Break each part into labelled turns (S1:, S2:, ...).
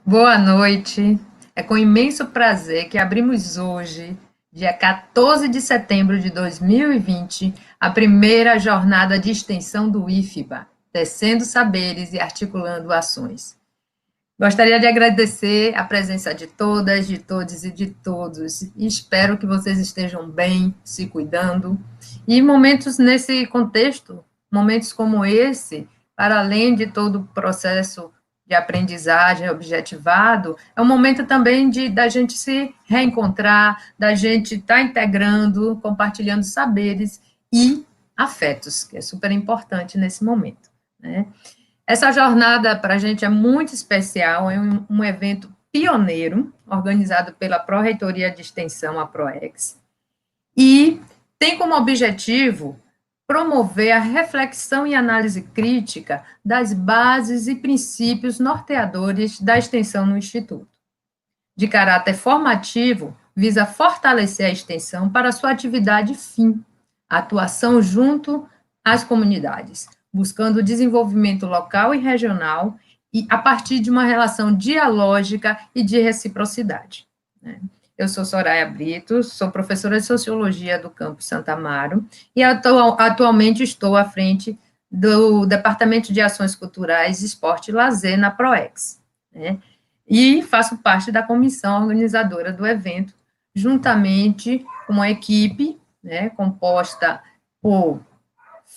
S1: Boa noite. É com imenso prazer que abrimos hoje, dia 14 de setembro de 2020, a primeira jornada de extensão do IFBA, tecendo saberes e articulando ações. Gostaria de agradecer a presença de todas, de todos e de todos, e espero que vocês estejam bem, se cuidando. E momentos nesse contexto, momentos como esse, para além de todo o processo de aprendizagem objetivado, é um momento também da gente se reencontrar, da gente estar integrando, compartilhando saberes e afetos, que é super importante nesse momento, né? Essa jornada para a gente é muito especial, é um evento pioneiro, organizado pela Pró-Reitoria de Extensão, a PROEX, e tem como objetivo promover a reflexão e análise crítica das bases e princípios norteadores da extensão no Instituto. De caráter formativo, visa fortalecer a extensão para sua atividade fim, a atuação junto às comunidades, buscando o desenvolvimento local e regional e a partir de uma relação dialógica e de reciprocidade, né? Eu sou Soraya Brito, sou professora de Sociologia do campus Santa Amaro e atualmente estou à frente do Departamento de Ações Culturais, Esporte e Lazer na PROEX, né? E faço parte da comissão organizadora do evento, juntamente com uma equipe, né, composta por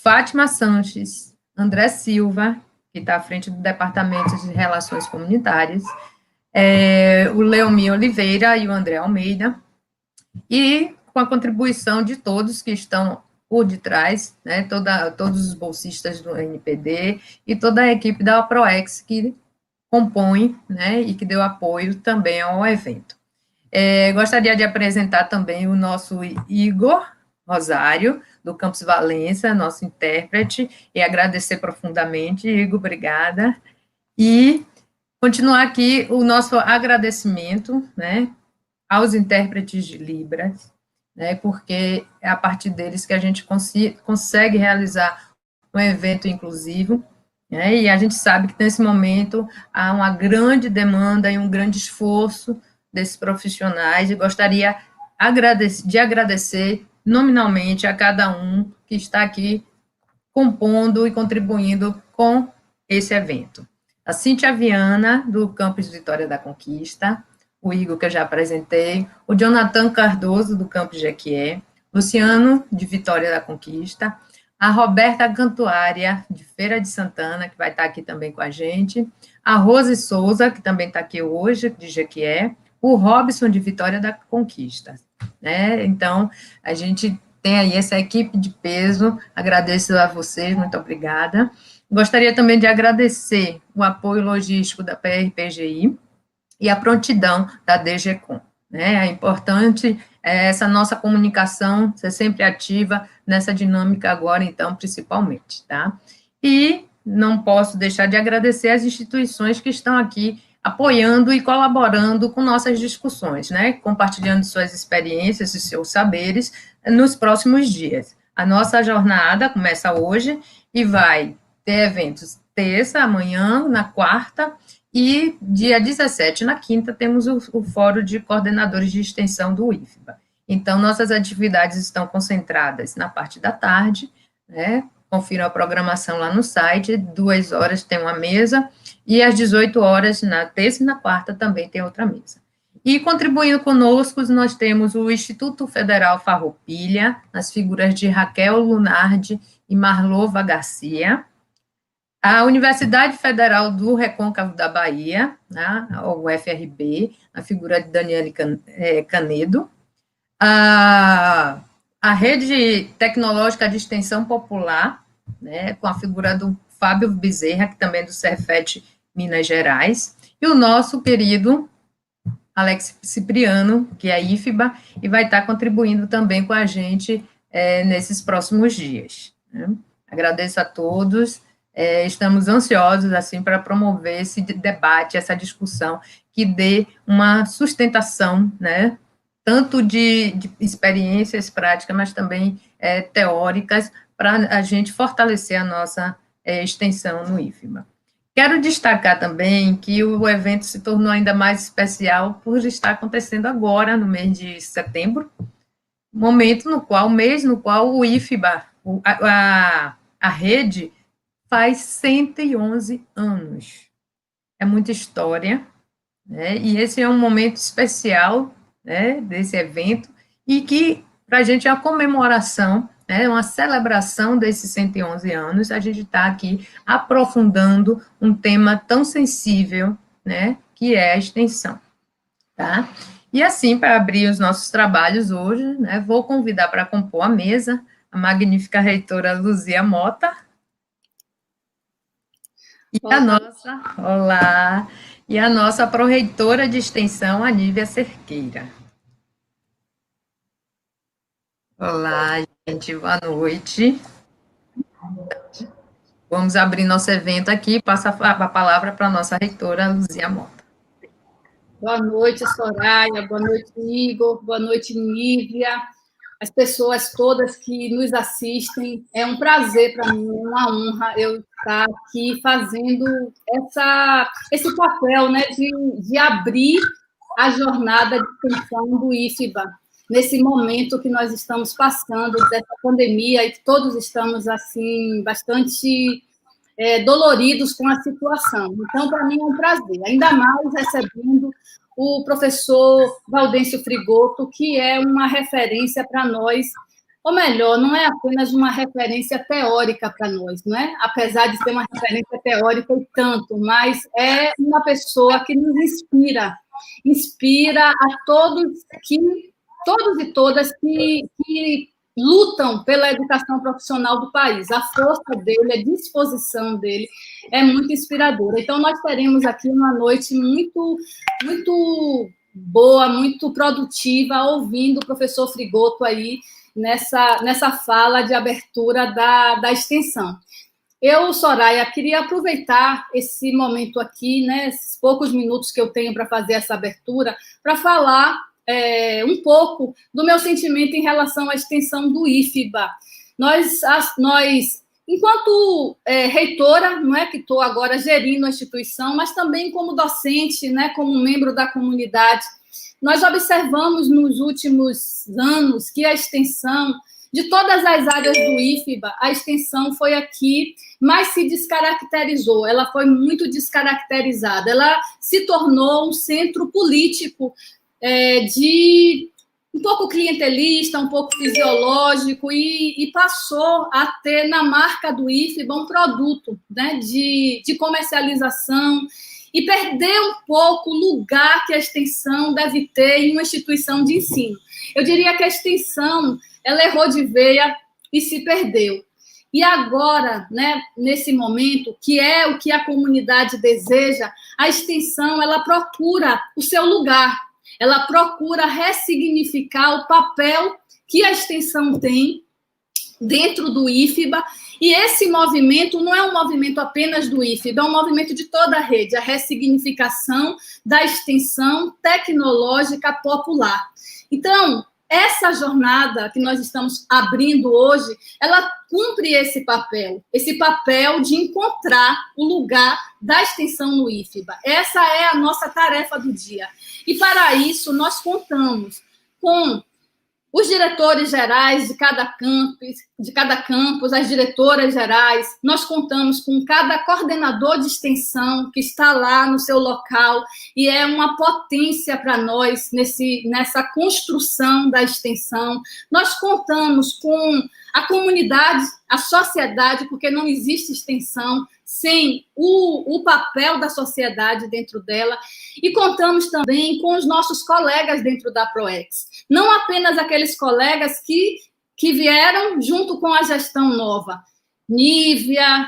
S1: Fátima Sanches, André Silva, que está à frente do Departamento de Relações Comunitárias, o Leomi Oliveira e o André Almeida, e com a contribuição de todos que estão por detrás, né, todos os bolsistas do NPD e toda a equipe da PROEX que compõe, né, e que deu apoio também ao evento. Gostaria de apresentar também o nosso Igor Rosário, do Campus Valença, nosso intérprete, e agradecer profundamente, Igor, obrigada. E continuar aqui o nosso agradecimento, né, aos intérpretes de Libras, né, porque é a partir deles que a gente consegue realizar um evento inclusivo, né, e a gente sabe que nesse momento há uma grande demanda e um grande esforço desses profissionais, e gostaria de agradecer nominalmente a cada um que está aqui compondo e contribuindo com esse evento. A Cíntia Viana, do Campus Vitória da Conquista, o Igor, que eu já apresentei, o Jonathan Cardoso, do Campus Jequié, Luciano, de Vitória da Conquista, a Roberta Cantuária, de Feira de Santana, que vai estar aqui também com a gente, a Rose Souza, que também está aqui hoje, de Jequié, o Robson, de Vitória da Conquista, né? Então, a gente tem aí essa equipe de peso, agradeço a vocês, muito obrigada. Gostaria também de agradecer o apoio logístico da PRPGI e a prontidão da DGCOM, né? É importante essa nossa comunicação ser sempre ativa nessa dinâmica agora, então, principalmente, tá? E não posso deixar de agradecer as instituições que estão aqui apoiando e colaborando com nossas discussões, né? Compartilhando suas experiências e seus saberes nos próximos dias. A nossa jornada começa hoje e vai ter eventos terça, amanhã, na quarta, e dia 17, na quinta, temos o Fórum de Coordenadores de Extensão do IFBA. Então, nossas atividades estão concentradas na parte da tarde, né? Confiram a programação lá no site, 2 horas tem uma mesa, e às 18 horas, na terça e na quarta, também tem outra mesa. E contribuindo conosco, nós temos o Instituto Federal Farroupilha, nas figuras de Raquel Lunardi e Marlova Garcia, a Universidade Federal do Recôncavo da Bahia, né, o UFRB, na figura de Daniele Canedo, a Rede Tecnológica de Extensão Popular, né, com a figura do Fábio Bezerra, que também é do Cefet Minas Gerais, e o nosso querido Alex Cipriano, que é a IFBA, e vai estar contribuindo também com a gente nesses próximos dias, né? Agradeço a todos, estamos ansiosos, assim, para promover esse debate, essa discussão, que dê uma sustentação, né, tanto de experiências práticas, mas também teóricas, para a gente fortalecer a nossa extensão no IFBA. Quero destacar também que o evento se tornou ainda mais especial por estar acontecendo agora, no mês de setembro, momento no qual, mês no qual o IFBA, a rede, faz 111 anos. É muita história, né? E esse é um momento especial, né, desse evento, e que, para a gente, é uma comemoração, né, uma celebração desses 111 anos, a gente está aqui aprofundando um tema tão sensível, né, que é a extensão, tá? E assim, para abrir os nossos trabalhos hoje, né, vou convidar para compor a mesa a magnífica reitora Luzia Mota e a
S2: Olá,
S1: nossa, olá, e a nossa pró-reitora de extensão, Anívia Cerqueira. Olá, gente, boa noite. Vamos abrir nosso evento aqui, passa a palavra para a nossa reitora, Luzia Mota.
S2: boa noite, Soraya, boa noite, Igor, boa noite, Nívia, as pessoas todas que nos assistem. É um prazer para mim, é uma honra eu estar aqui fazendo esse papel, né, de abrir a jornada de extensão do IFBA, nesse momento que nós estamos passando dessa pandemia e que todos estamos, assim, bastante doloridos com a situação. Então, para mim é um prazer, ainda mais recebendo o professor Gaudêncio Frigoto, que é uma referência para nós, ou melhor, não é apenas uma referência teórica para nós, não é? Apesar de ser uma referência teórica e tanto, mas é uma pessoa que nos inspira a todos e todas que lutam pela educação profissional do país. A força dele, a disposição dele é muito inspiradora. Então, nós teremos aqui uma noite muito boa, muito produtiva, ouvindo o professor Frigoto aí nessa fala de abertura da extensão. Eu, Soraya, queria aproveitar esse momento aqui, né, esses poucos minutos que eu tenho para fazer essa abertura, para falar um pouco do meu sentimento em relação à extensão do IFBA. Nós enquanto reitora, não é que estou agora gerindo a instituição, mas também como docente, né, como membro da comunidade, nós observamos nos últimos anos que a extensão, de todas as áreas do IFBA, a extensão foi aqui, mas se descaracterizou, ela foi muito descaracterizada, ela se tornou um centro político de um pouco clientelista, um pouco fisiológico, e passou a ter na marca do IFBA um produto, né, de comercialização, e perdeu um pouco o lugar que a extensão deve ter em uma instituição de ensino. Eu diria que a extensão, ela errou de veia e se perdeu. E agora, né, nesse momento, que é o que a comunidade deseja, a extensão, ela procura o seu lugar, ela procura ressignificar o papel que a extensão tem dentro do IFBA, e esse movimento não é um movimento apenas do IFBA, é um movimento de toda a rede, a ressignificação da extensão tecnológica popular. Então, essa jornada que nós estamos abrindo hoje, ela cumpre esse papel de encontrar o lugar da extensão no IFBA. Essa é a nossa tarefa do dia. E para isso, nós contamos com os diretores gerais de cada campus, as diretoras gerais, nós contamos com cada coordenador de extensão que está lá no seu local e é uma potência para nós nessa construção da extensão. Nós contamos com a comunidade, a sociedade, porque não existe extensão sem o papel da sociedade dentro dela, e contamos também com os nossos colegas dentro da PROEX. Não apenas aqueles colegas que vieram junto com a gestão nova. Nívia,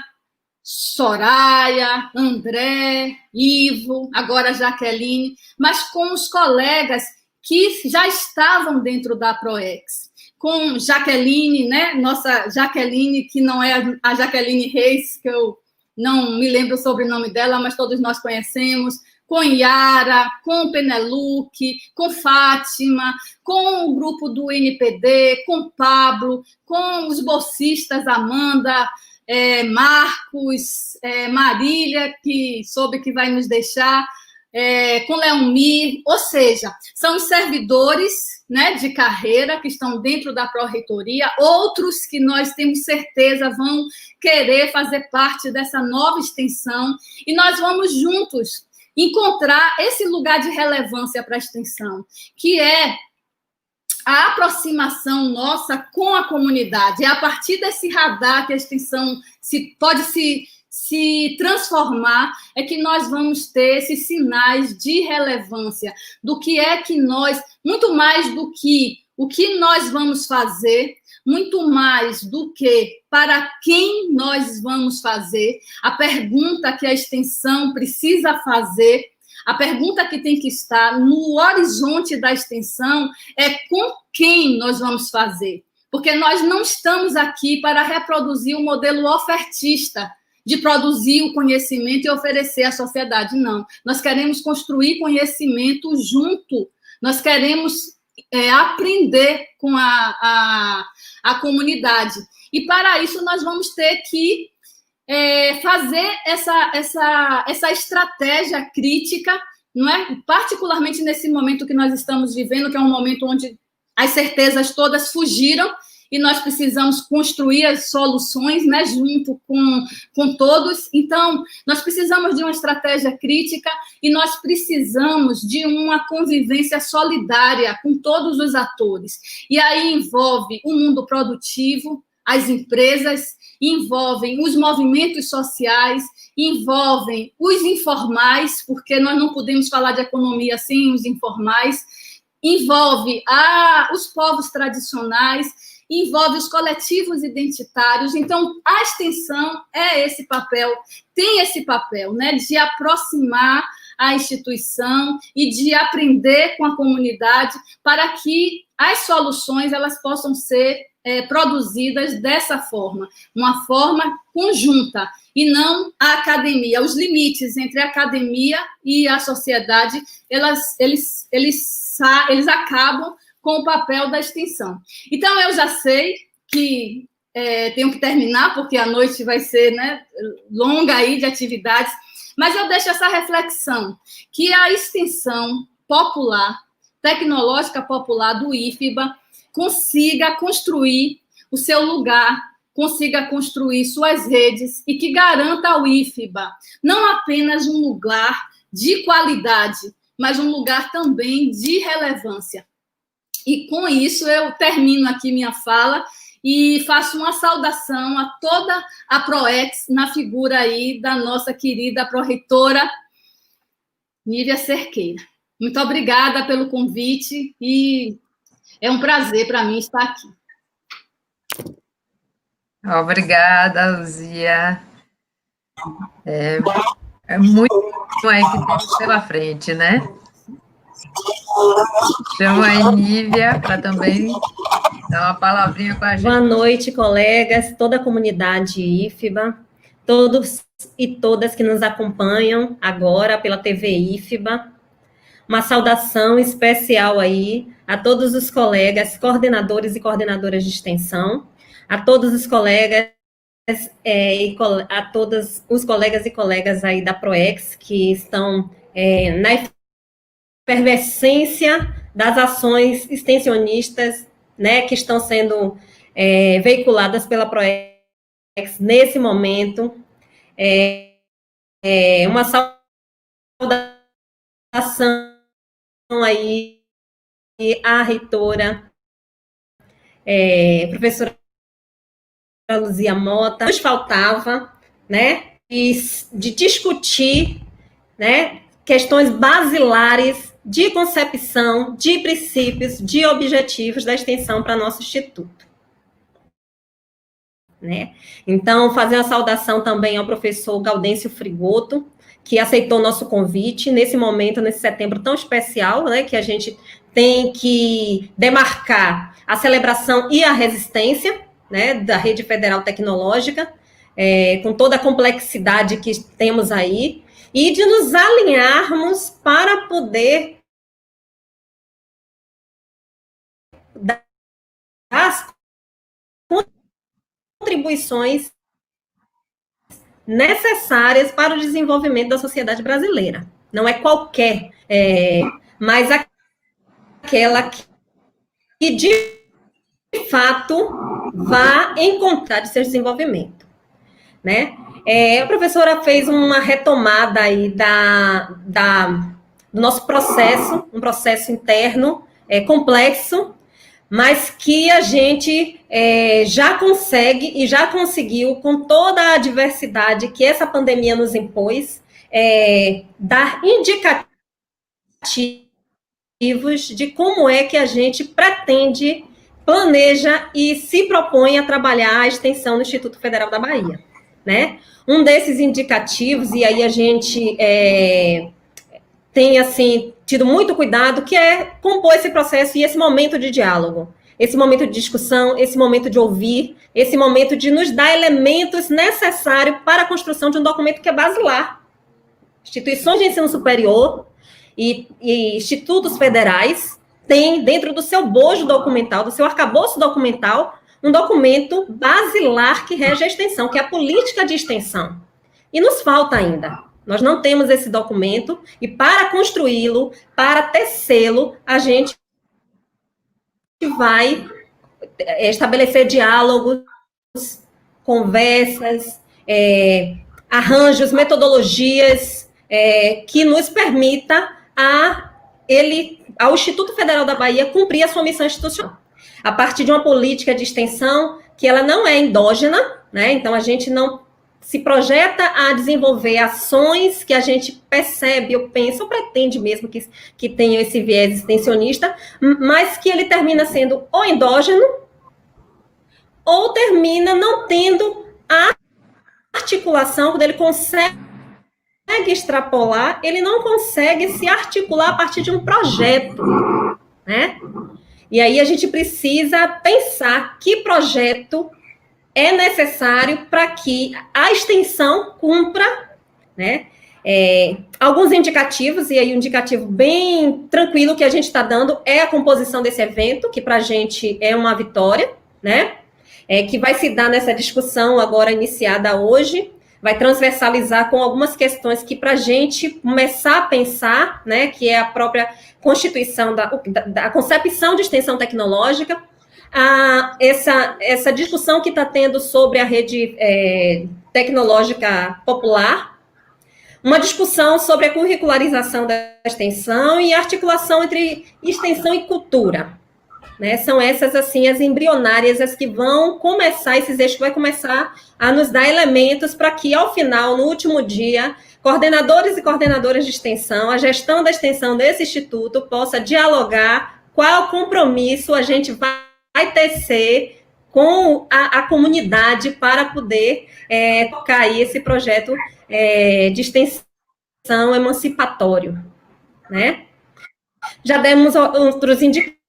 S2: Soraya, André, Ivo, agora Jaqueline, mas com os colegas que já estavam dentro da PROEX. Com Jaqueline, né? Nossa Jaqueline, que não é a Jaqueline Reis, que eu não me lembro o sobrenome dela, mas todos nós conhecemos, com Yara, com Peneluque, com Fátima, com o grupo do NPD, com Pablo, com os bolsistas Amanda, Marcos, Marília, que soube que vai nos deixar, com Leomir, ou seja, são os servidores, né, de carreira que estão dentro da Pró-Reitoria, outros que nós temos certeza vão querer fazer parte dessa nova extensão, e nós vamos juntos encontrar esse lugar de relevância para a extensão, que é a aproximação nossa com a comunidade. É a partir desse radar que a extensão pode se transformar, é que nós vamos ter esses sinais de relevância do que é que nós, muito mais do que o que nós vamos fazer, muito mais do que para quem nós vamos fazer, a pergunta que a extensão precisa fazer, a pergunta que tem que estar no horizonte da extensão é com quem nós vamos fazer. Porque nós não estamos aqui para reproduzir o modelo ofertista, de produzir o conhecimento e oferecer à sociedade, não. Nós queremos construir conhecimento junto, nós queremos aprender com a comunidade. E, para isso, nós vamos ter que fazer essa estratégia crítica, não é? Particularmente nesse momento que nós estamos vivendo, que é um momento onde as certezas todas fugiram, e nós precisamos construir as soluções, né, junto com todos. Então, nós precisamos de uma estratégia crítica e nós precisamos de uma convivência solidária com todos os atores. E aí envolve o mundo produtivo, as empresas, envolvem os movimentos sociais, envolvem os informais, porque nós não podemos falar de economia sem os informais, envolve os povos tradicionais, envolve os coletivos identitários. Então, a extensão tem esse papel, né, de aproximar a instituição e de aprender com a comunidade para que as soluções elas possam ser produzidas dessa forma, uma forma conjunta, e não a academia. Os limites entre a academia e a sociedade, eles acabam com o papel da extensão. Então, eu já sei que tenho que terminar, porque a noite vai ser, né, longa aí de atividades, mas eu deixo essa reflexão, que a extensão popular, tecnológica popular do IFBA, consiga construir o seu lugar, consiga construir suas redes e que garanta ao IFBA não apenas um lugar de qualidade, mas um lugar também de relevância. E com isso eu termino aqui minha fala e faço uma saudação a toda a PROEX, na figura aí da nossa querida pró-reitora Nívia Cerqueira. Muito obrigada pelo convite e é um prazer para mim estar aqui.
S1: Obrigada, Luzia. É muito aí que temos pela frente, né? Chamo a Nívia para também dar uma palavrinha com a gente.
S3: Boa noite, colegas, toda a comunidade IFBA, todos e todas que nos acompanham agora pela TV IFBA. Uma saudação especial aí a todos os colegas, coordenadores e coordenadoras de extensão, a todos os colegas a todos os colegas e colegas aí da PROEX que estão na efervescência das ações extensionistas, né, que estão sendo veiculadas pela PROEX nesse momento. Uma saudação aí à reitora, professora Luzia Mota. Nos faltava, né, de discutir, né, questões basilares de concepção, de princípios, de objetivos da extensão para nosso instituto. Né? Então, fazer uma saudação também ao professor Gaudêncio Frigoto, que aceitou nosso convite nesse momento, nesse setembro tão especial, né, que a gente tem que demarcar a celebração e a resistência, né, da Rede Federal Tecnológica, com toda a complexidade que temos aí, e de nos alinharmos para poder dar as contribuições necessárias para o desenvolvimento da sociedade brasileira. Não é qualquer, mas aquela que, de fato, vá encontrar de seu desenvolvimento, né? A professora fez uma retomada aí do nosso processo, um processo interno complexo, mas que a gente já consegue e já conseguiu, com toda a diversidade que essa pandemia nos impôs, dar indicativos de como é que a gente pretende, planeja e se propõe a trabalhar a extensão do Instituto Federal da Bahia, né? Um desses indicativos, e aí a gente tem, assim, tido muito cuidado, que é compor esse processo e esse momento de diálogo, esse momento de discussão, esse momento de ouvir, esse momento de nos dar elementos necessários para a construção de um documento que é basilar. Instituições de ensino superior e institutos federais têm, dentro do seu bojo documental, do seu arcabouço documental, um documento basilar que rege a extensão, que é a política de extensão. E nos falta ainda. Nós não temos esse documento, e para construí-lo, para tecê-lo, a gente vai estabelecer diálogos, conversas, arranjos, metodologias que nos permita ao Instituto Federal da Bahia cumprir a sua missão institucional. A partir de uma política de extensão que ela não é endógena, né? Então a gente não se projeta a desenvolver ações que a gente percebe, ou pensa, ou pretende mesmo que tenham esse viés extensionista, mas que ele termina sendo ou endógeno, ou termina não tendo a articulação, quando ele consegue extrapolar, ele não consegue se articular a partir de um projeto, né? E aí a gente precisa pensar que projeto é necessário para que a extensão cumpra, né? Alguns indicativos, e aí um indicativo bem tranquilo que a gente está dando é a composição desse evento, que para a gente é uma vitória, né? Que vai se dar nessa discussão agora iniciada hoje, vai transversalizar com algumas questões que para a gente começar a pensar, né, que é a própria constituição da concepção de extensão tecnológica, essa discussão que está tendo sobre a rede tecnológica popular, uma discussão sobre a curricularização da extensão e a articulação entre extensão e cultura. Né? São essas, assim, as embrionárias, as que vão começar, esses eixos que vai começar a nos dar elementos para que, ao final, no último dia, coordenadores e coordenadoras de extensão, a gestão da extensão desse instituto possa dialogar qual compromisso a gente vai tecer com a comunidade para poder tocar aí esse projeto de extensão emancipatório, né? Já demos outros indicativos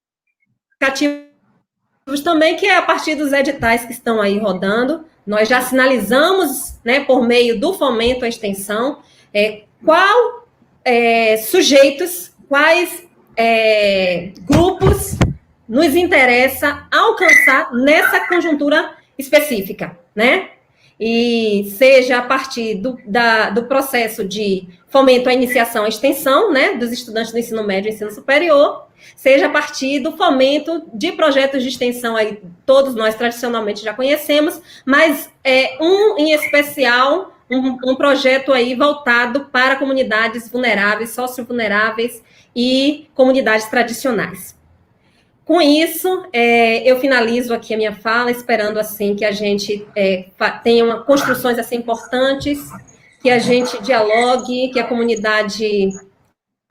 S3: também, que é a partir dos editais que estão aí rodando. Nós já sinalizamos, né, por meio do fomento à extensão, sujeitos, quais grupos nos interessa alcançar nessa conjuntura específica, né? E seja a partir do processo de fomento à iniciação à extensão, né, dos estudantes do ensino médio e ensino superior, seja a partir do fomento de projetos de extensão, aí todos nós tradicionalmente já conhecemos, mas em especial, um projeto aí voltado para comunidades vulneráveis, socio-vulneráveis e comunidades tradicionais. Com isso, eu finalizo aqui a minha fala, esperando, assim, que a gente tenha construções, assim, importantes, que a gente dialogue, que a comunidade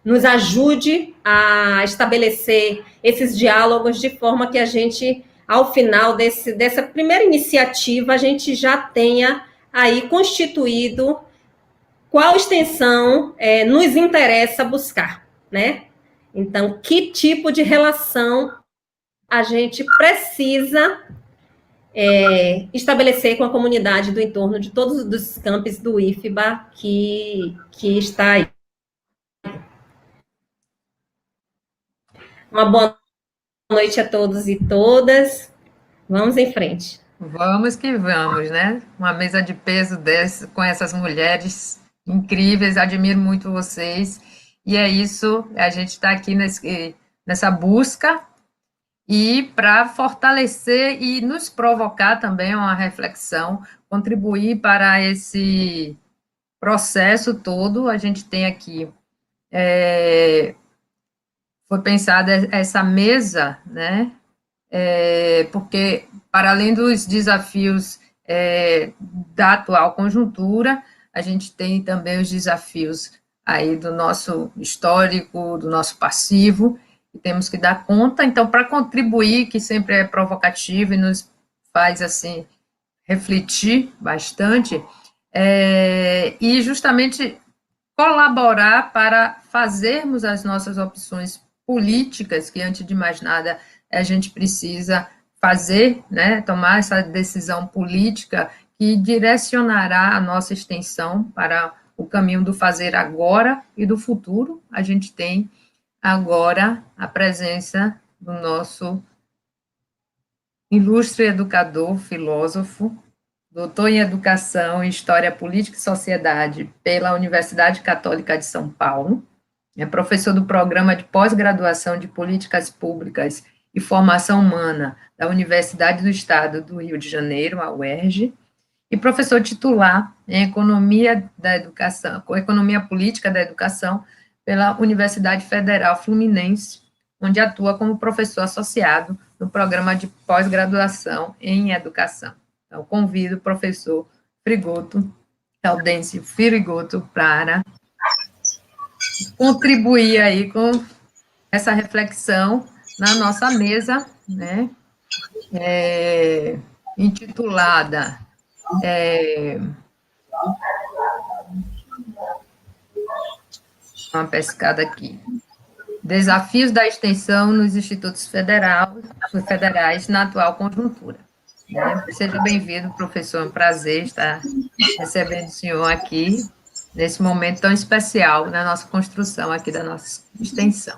S3: nos ajude a estabelecer esses diálogos de forma que a gente, ao final dessa primeira iniciativa, a gente já tenha aí constituído qual extensão nos interessa buscar, né? Então, que tipo de relação a gente precisa estabelecer com a comunidade do entorno de todos os campos do IFBA que está aí. Uma boa noite a todos e todas. Vamos em frente.
S1: Vamos que vamos, né? Uma mesa de peso dessa, com essas mulheres incríveis, admiro muito vocês. E é isso, a gente está aqui nessa busca e para fortalecer e nos provocar também uma reflexão, contribuir para esse processo todo. A gente tem aqui, foi pensada essa mesa, né? Porque, para além dos desafios da atual conjuntura, a gente tem também os desafios aí do nosso histórico, do nosso passivo, e temos que dar conta. Então, para contribuir, que sempre é provocativo e nos faz, assim, refletir bastante, e justamente colaborar para fazermos as nossas opções políticas, que, antes de mais nada, a gente precisa fazer, né, tomar essa decisão política que direcionará a nossa extensão para o caminho do fazer agora e do futuro. A gente tem agora a presença do nosso ilustre educador, filósofo, doutor em Educação e História Política e Sociedade pela Universidade Católica de São Paulo, é professor do Programa de Pós-Graduação de Políticas Públicas e Formação Humana da Universidade do Estado do Rio de Janeiro, a UERJ, e professor titular em Economia da Educação, Economia Política da Educação pela Universidade Federal Fluminense, onde atua como professor associado no Programa de Pós-Graduação em Educação. Então, convido o professor Frigoto, Gaudêncio Frigoto, para contribuir aí com essa reflexão na nossa mesa, né, intitulada uma pescada aqui, Desafios da Extensão nos Institutos Federais na atual conjuntura. Seja bem-vindo, professor, é um prazer estar recebendo o senhor aqui, nesse momento tão especial na nossa construção aqui da nossa extensão.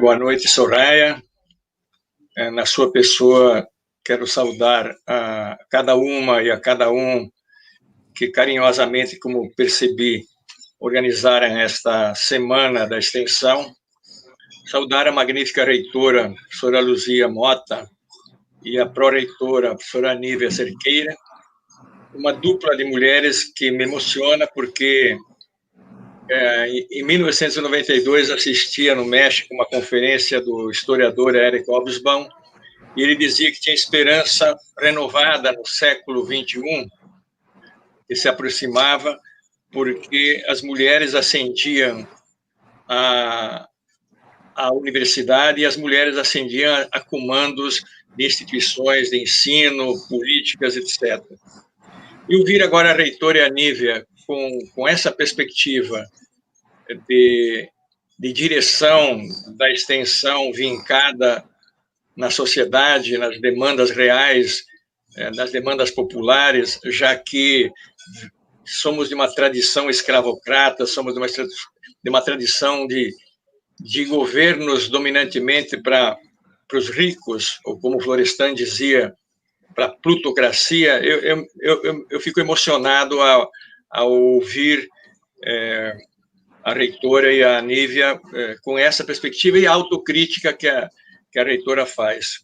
S4: Boa noite, Soraya. Na sua pessoa, quero saudar a cada uma e a cada um que carinhosamente, como percebi, organizaram esta semana da extensão. Saudar a magnífica reitora, professora Luzia Mota, e a pró-reitora, professora Nívia Cerqueira, uma dupla de mulheres que me emociona porque em 1992 assistia no México uma conferência do historiador Eric Hobsbawm, e ele dizia que tinha esperança renovada no século XXI, que se aproximava, porque as mulheres ascendiam à universidade e as mulheres ascendiam a comandos de instituições de ensino, políticas, etc. E ouvir agora a reitora Nívia com essa perspectiva de direção da extensão vincada na sociedade, nas demandas reais, nas demandas populares, já que somos de uma tradição escravocrata, somos de uma tradição de governos dominantemente para os ricos, ou como Florestan dizia, para a plutocracia. Eu fico emocionado ao ouvir a reitora e a Nívia com essa perspectiva e autocrítica que a reitora faz.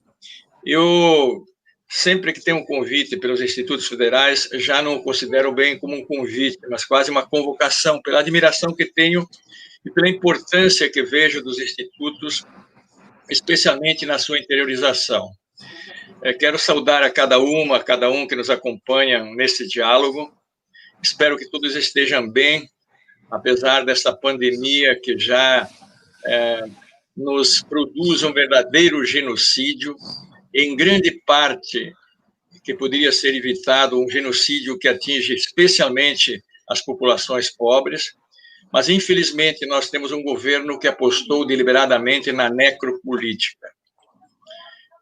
S4: Eu, sempre que tenho um convite pelos institutos federais, já não o considero bem como um convite, mas quase uma convocação, pela admiração que tenho e pela importância que vejo dos institutos, especialmente na sua interiorização. Quero saudar a cada um que nos acompanha nesse diálogo. Espero que todos estejam bem, apesar dessa pandemia que já nos produz um verdadeiro genocídio, em grande parte que poderia ser evitado, um genocídio que atinge especialmente as populações pobres, mas, infelizmente, nós temos um governo que apostou deliberadamente na necropolítica.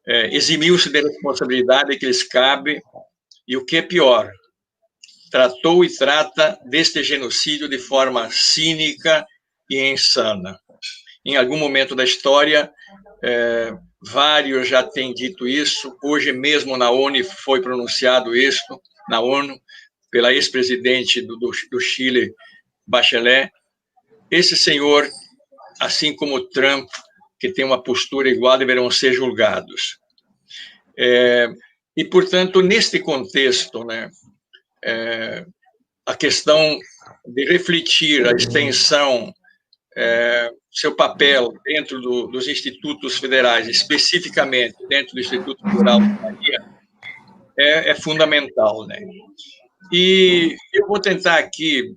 S4: Eximiu-se da responsabilidade que lhes cabe e, o que é pior, tratou e trata deste genocídio de forma cínica e insana. em algum momento da história, vários já têm dito isso. Hoje mesmo na ONU foi pronunciado isso, na ONU, pela ex-presidente do Chile, Bachelet. Esse senhor, assim como Trump, que tem uma postura igual, deverão ser julgados. E, portanto, neste contexto, né, a questão de refletir a extensão, seu papel dentro dos institutos federais, especificamente dentro do Instituto Federal de Bahia, é fundamental, né? E eu vou tentar aqui,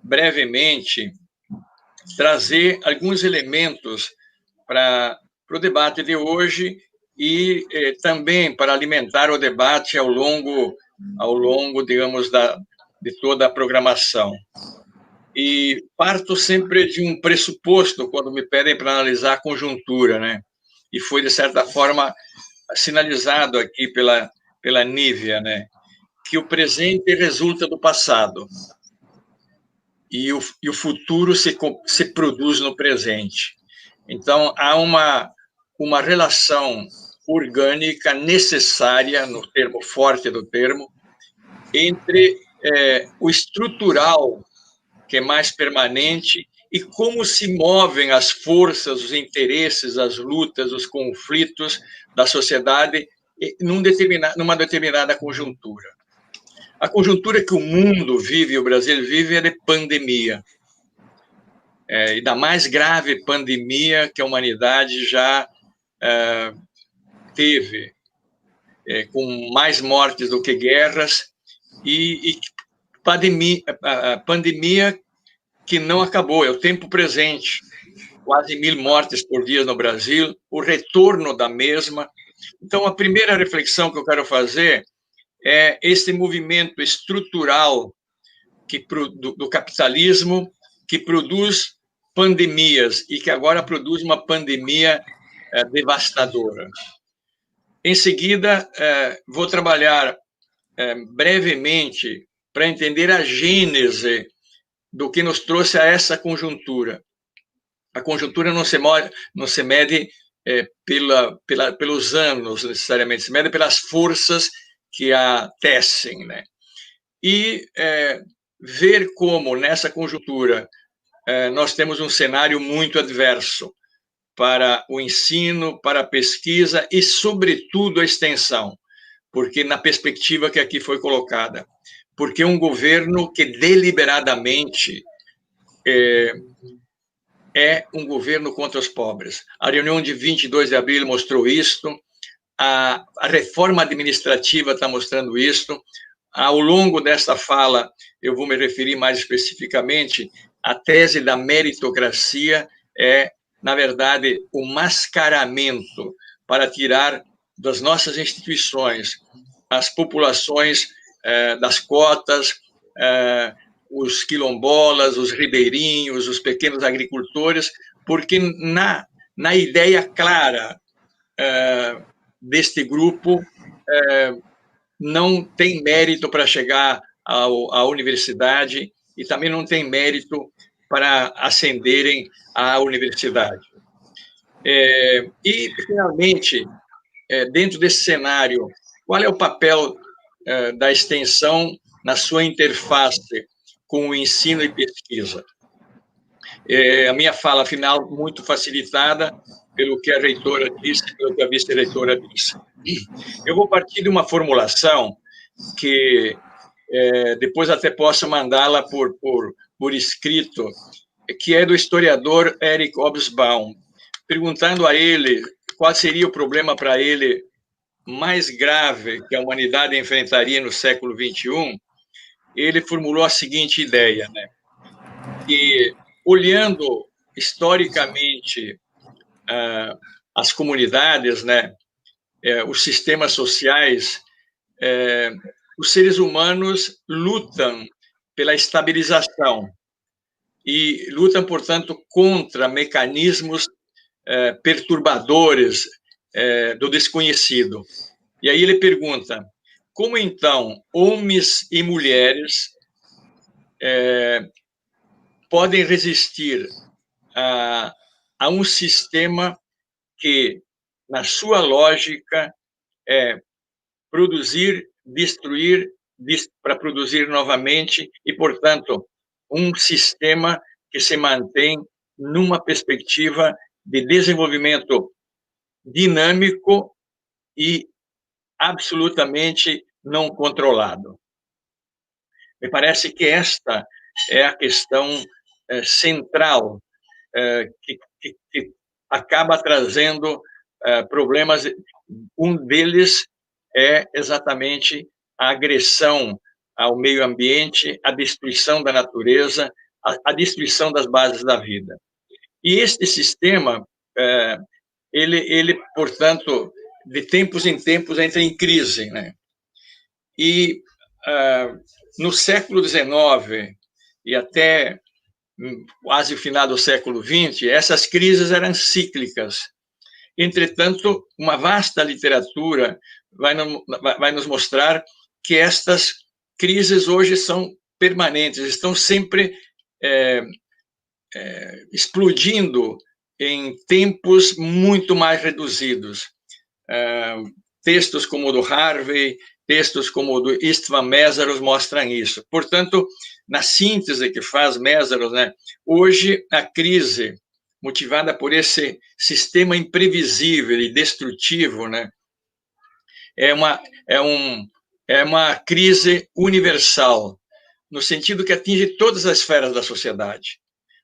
S4: brevemente, trazer alguns elementos para o debate de hoje e também para alimentar o debate ao longo, digamos, de toda a programação. E parto sempre de um pressuposto quando me pedem para analisar a conjuntura, né? E foi, de certa forma, sinalizado aqui pela Nívia, né? Que o presente resulta do passado e o futuro se produz no presente. Então, há uma relação orgânica necessária, no termo forte do termo, entre o estrutural, que é mais permanente, e como se movem as forças, os interesses, as lutas, os conflitos da sociedade numa determinada conjuntura. A conjuntura que o mundo vive, o Brasil vive, é de pandemia. E da mais grave pandemia que a humanidade já teve, com mais mortes do que guerras, e pandemia que não acabou, é o tempo presente, quase 1.000 mortes por dia no Brasil, o retorno da mesma. Então, a primeira reflexão que eu quero fazer é esse movimento estrutural do capitalismo que produz pandemias e que agora produz uma pandemia devastadora. Em seguida, vou trabalhar brevemente para entender a gênese do que nos trouxe a essa conjuntura. A conjuntura não se mede pelos anos, necessariamente, se mede pelas forças que a tecem, né? E ver como, nessa conjuntura, nós temos um cenário muito adverso para o ensino, para a pesquisa e, sobretudo, a extensão, porque na perspectiva que aqui foi colocada, porque um governo que deliberadamente é um governo contra os pobres. A reunião de 22 de abril mostrou isto, a reforma administrativa está mostrando isto. Ao longo desta fala, eu vou me referir mais especificamente à tese da meritocracia, na verdade, o mascaramento para tirar das nossas instituições as populações das cotas, os quilombolas, os ribeirinhos, os pequenos agricultores, porque na ideia clara deste grupo, não tem mérito para chegar à universidade e também não tem mérito para ascenderem à universidade. E, finalmente, dentro desse cenário, qual é o papel da extensão na sua interface com o ensino e pesquisa? A minha fala final, muito facilitada pelo que a reitora disse, pelo que a vice-reitora disse. Eu vou partir de uma formulação que depois até posso mandá-la por escrito, que é do historiador Eric Hobsbawm, perguntando a ele qual seria o problema para ele mais grave que a humanidade enfrentaria no século XXI. Ele formulou a seguinte ideia, né? Que, olhando historicamente as comunidades, né, os sistemas sociais, os seres humanos lutam pela estabilização e lutam, portanto, contra mecanismos perturbadores do desconhecido. E aí ele pergunta, como então homens e mulheres podem resistir a um sistema que, na sua lógica, é produzir, destruir, para produzir novamente, e, portanto, um sistema que se mantém numa perspectiva de desenvolvimento dinâmico e absolutamente não controlado. Me parece que esta é a questão central que acaba trazendo problemas. Um deles é exatamente a agressão ao meio ambiente, a destruição da natureza, a destruição das bases da vida. E este sistema, ele, portanto, de tempos em tempos entra em crise, né? E no século XIX e até quase o final do século XX, essas crises eram cíclicas. Entretanto, uma vasta literatura vai nos mostrar que estas crises hoje são permanentes, estão sempre explodindo em tempos muito mais reduzidos. Textos como o do Harvey, textos como o do Istvan Meszaros mostram isso. Portanto, na síntese que faz Meszaros, né, hoje a crise motivada por esse sistema imprevisível e destrutivo, né, é uma crise universal, no sentido que atinge todas as esferas da sociedade.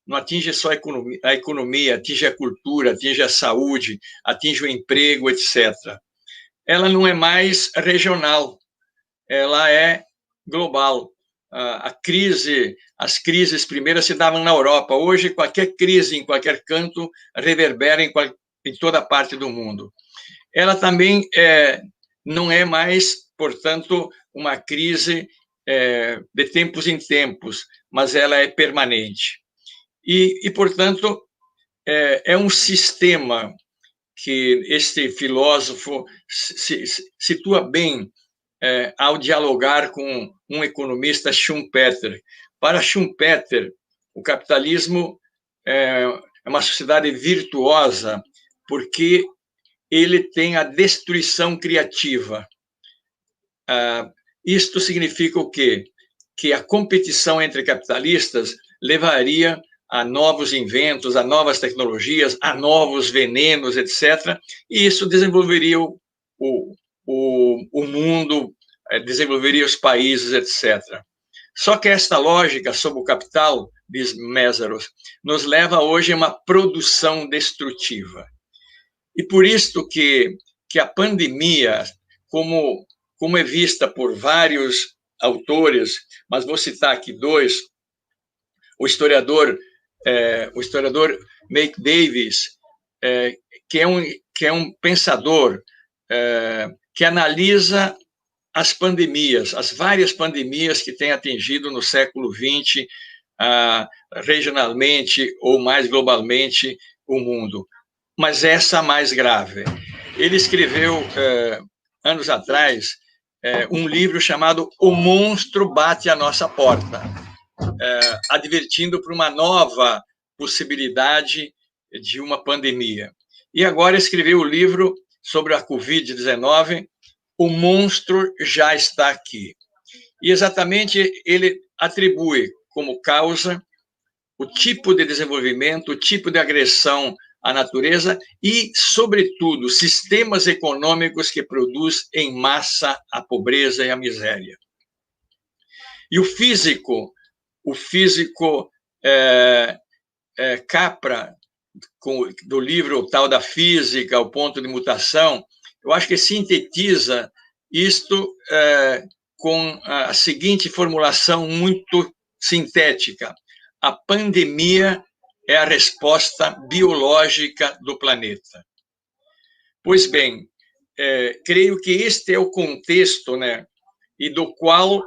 S4: Não atinge só a economia, atinge a cultura, atinge a saúde, atinge o emprego, etc. Ela não é mais regional, ela é global. As crises primeiras se davam na Europa. Hoje, qualquer crise em qualquer canto reverbera em toda parte do mundo. Ela também não é mais, portanto, uma crise de tempos em tempos, mas ela é permanente. E portanto, é um sistema que este filósofo se situa bem ao dialogar com um economista, Schumpeter. Para Schumpeter, o capitalismo é uma sociedade virtuosa porque ele tem a destruição criativa. Isto significa o quê? Que a competição entre capitalistas levaria a novos inventos, a novas tecnologias, a novos venenos, etc. E isso desenvolveria o mundo, desenvolveria os países, etc. Só que esta lógica sobre o capital, diz Meszaros, nos leva hoje a uma produção destrutiva. E por isso que a pandemia, como é vista por vários autores, mas vou citar aqui dois, o historiador Make Davis, que é um pensador que analisa as pandemias, as várias pandemias que têm atingido no século XX, regionalmente ou mais globalmente, o mundo. Mas essa mais grave. Ele escreveu, anos atrás, um livro chamado O Monstro Bate à Nossa Porta, advertindo para uma nova possibilidade de uma pandemia. E agora escreveu o livro sobre a Covid-19, O Monstro Já Está Aqui. E exatamente ele atribui como causa o tipo de desenvolvimento, o tipo de agressão à natureza e, sobretudo, sistemas econômicos que produzem em massa a pobreza e a miséria. E o físico Capra, do livro Tal da Física, O Ponto de Mutação, eu acho que sintetiza isto com a seguinte formulação muito sintética: a pandemia é a resposta biológica do planeta. Pois bem, creio que este é o contexto, né, e do qual,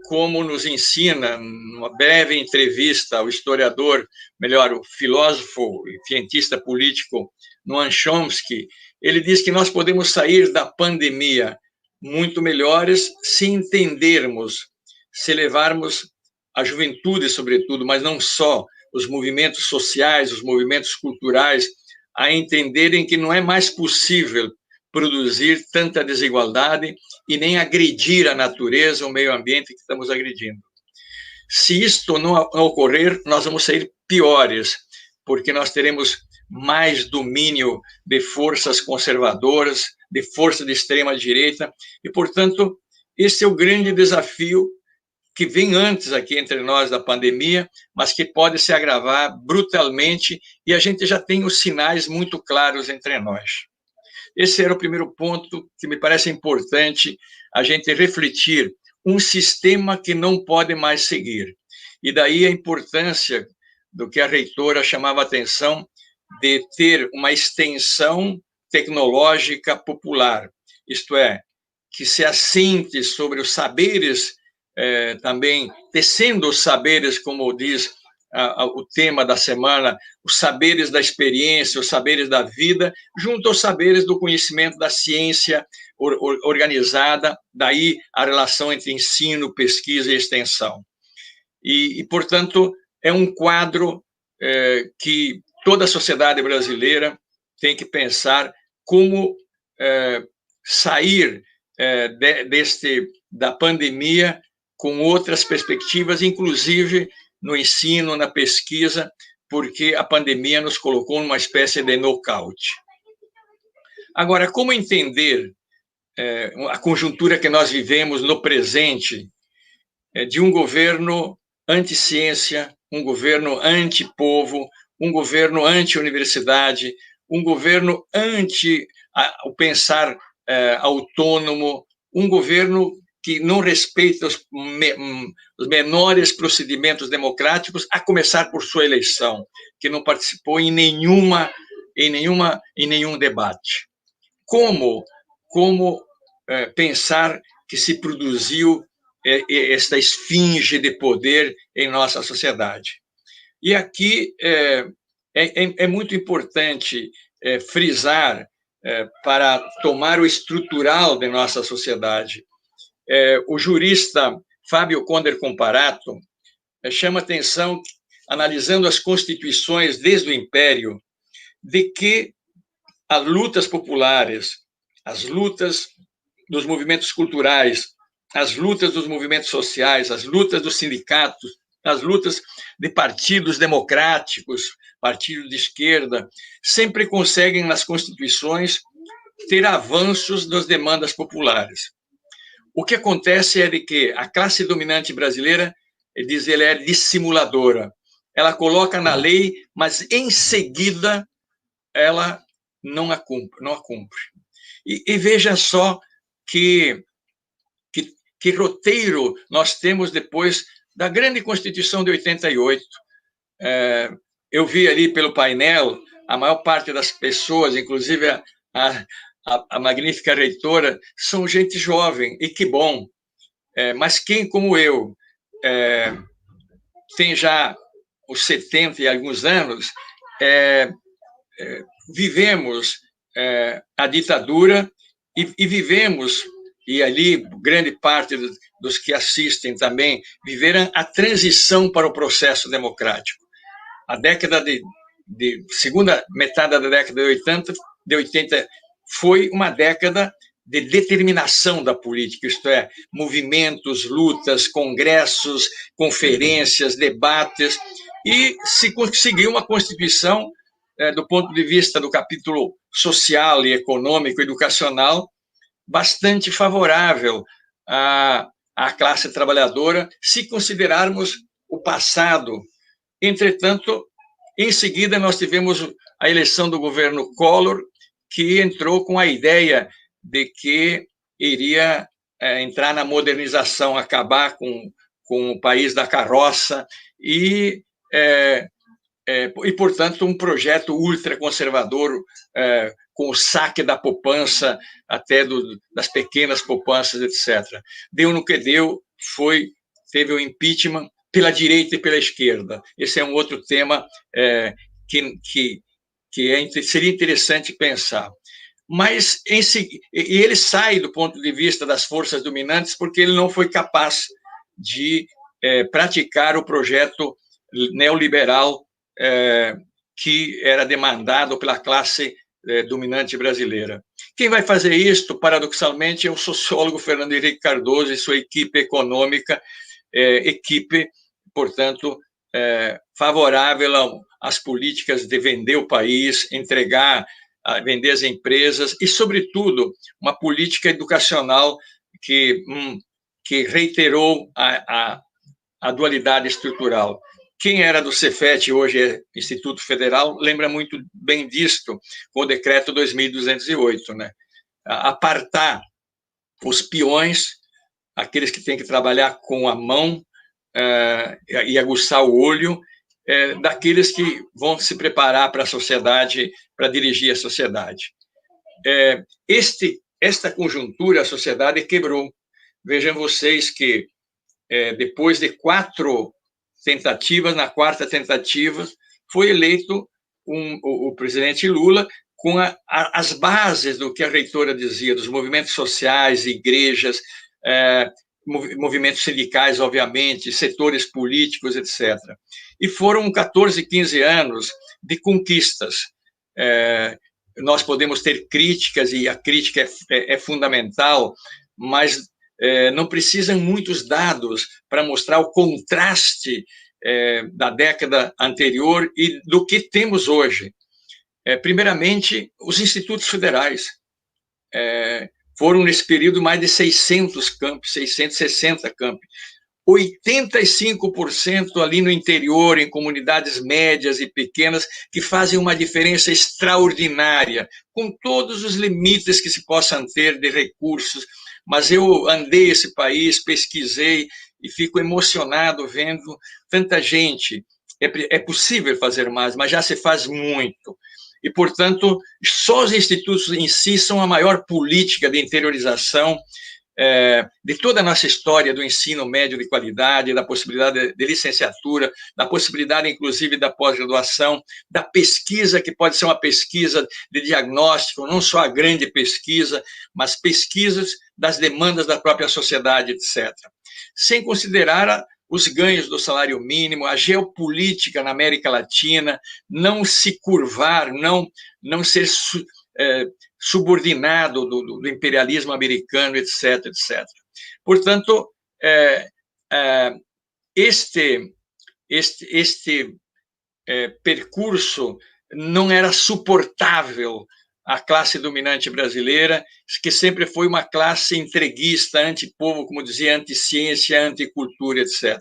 S4: como nos ensina, numa breve entrevista, o historiador, o filósofo e cientista político Noam Chomsky, ele diz que nós podemos sair da pandemia muito melhores se entendermos, se levarmos a juventude, sobretudo, mas não só, os movimentos sociais, os movimentos culturais, a entenderem que não é mais possível produzir tanta desigualdade e nem agredir a natureza, o meio ambiente que estamos agredindo. Se isto não ocorrer, nós vamos sair piores, porque nós teremos mais domínio de forças conservadoras, de forças de extrema-direita, e, portanto, esse é o grande desafio que vem antes aqui entre nós da pandemia, mas que pode se agravar brutalmente, e a gente já tem os sinais muito claros entre nós. Esse era o primeiro ponto que me parece importante a gente refletir, um sistema que não pode mais seguir. E daí a importância do que a reitora chamava a atenção de ter uma extensão tecnológica popular, isto é, que se assente sobre os saberes, também tecendo os saberes, como diz o tema da semana, os saberes da experiência, os saberes da vida, junto aos saberes do conhecimento da ciência organizada, daí a relação entre ensino, pesquisa e extensão. E portanto, é um quadro que toda a sociedade brasileira tem que pensar como sair da pandemia com outras perspectivas, inclusive no ensino, na pesquisa, porque a pandemia nos colocou numa espécie de nocaute. Agora, como entender a conjuntura que nós vivemos no presente de um governo anti-ciência, um governo anti-povo, um governo anti-universidade, um governo anti o pensar autônomo, um governo que não respeita os menores procedimentos democráticos, a começar por sua eleição, que não participou em nenhum debate. Como pensar que se produziu esta esfinge de poder em nossa sociedade? E aqui é muito importante frisar, para tomar o estrutural de nossa sociedade. O jurista Fábio Conder Comparato chama atenção, analisando as constituições desde o Império, de que as lutas populares, as lutas dos movimentos culturais, as lutas dos movimentos sociais, as lutas dos sindicatos, as lutas de partidos democráticos, partidos de esquerda, sempre conseguem nas constituições ter avanços das demandas populares. O que acontece é de que a classe dominante brasileira, ela é dissimuladora. Ela coloca na lei, mas em seguida ela não a cumpre. E veja só que roteiro nós temos depois da grande Constituição de 88. Eu vi ali pelo painel, a maior parte das pessoas, inclusive a magnífica reitora, são gente jovem, e que bom. Mas quem, como eu, tem já os 70 e alguns anos, vivemos a ditadura e vivemos, e ali grande parte dos que assistem também, viveram a transição para o processo democrático. A década segunda metade da década de 80 foi uma década de determinação da política, isto é, movimentos, lutas, congressos, conferências, debates, e se conseguiu uma Constituição, do ponto de vista do capítulo social e econômico, educacional, bastante favorável à classe trabalhadora, se considerarmos o passado. Entretanto, em seguida, nós tivemos a eleição do governo Collor, que entrou com a ideia de que iria entrar na modernização, acabar com o país da carroça e, portanto, um projeto ultraconservador, com o saque da poupança, até das pequenas poupanças, etc. Deu no que deu, teve o impeachment pela direita e pela esquerda. Esse é um outro tema que seria interessante pensar. Mas ele sai do ponto de vista das forças dominantes porque ele não foi capaz de praticar o projeto neoliberal que era demandado pela classe dominante brasileira. Quem vai fazer isto, paradoxalmente, é o sociólogo Fernando Henrique Cardoso e sua equipe econômica, equipe, portanto, favorável às políticas de vender o país, vender as empresas e, sobretudo, uma política educacional que reiterou a dualidade estrutural. Quem era do Cefet, hoje é Instituto Federal, lembra muito bem disto, com o decreto 2208, né? Apartar os peões, aqueles que têm que trabalhar com a mão e aguçar o olho, daqueles que vão se preparar para a sociedade, para dirigir a sociedade. Esta conjuntura, a sociedade quebrou. Vejam vocês que, depois de 4 tentativas, na 4ª tentativa, foi eleito o presidente Lula com as bases do que a reitora dizia, dos movimentos sociais, igrejas, movimentos sindicais, obviamente, setores políticos, etc. E foram 14, 15 anos de conquistas. Nós podemos ter críticas, e a crítica é fundamental, mas não precisam muitos dados para mostrar o contraste da década anterior e do que temos hoje. Primeiramente, os institutos federais. Foram, nesse período, mais de 600 campi, 660 campi. 85% ali no interior, em comunidades médias e pequenas, que fazem uma diferença extraordinária, com todos os limites que se possam ter de recursos. Mas eu andei esse país, pesquisei e fico emocionado vendo tanta gente. É possível fazer mais, mas já se faz muito. E, portanto, só os institutos em si são a maior política de interiorização de toda a nossa história do ensino médio de qualidade, da possibilidade de licenciatura, da possibilidade, inclusive, da pós-graduação, da pesquisa, que pode ser uma pesquisa de diagnóstico, não só a grande pesquisa, mas pesquisas das demandas da própria sociedade, etc. Sem considerar os ganhos do salário mínimo, a geopolítica na América Latina, não se curvar, não ser subordinado do imperialismo americano, etc., etc. Portanto, este percurso não era suportável à classe dominante brasileira, que sempre foi uma classe entreguista, antipovo, como dizia, anti-ciência, anticultura, etc.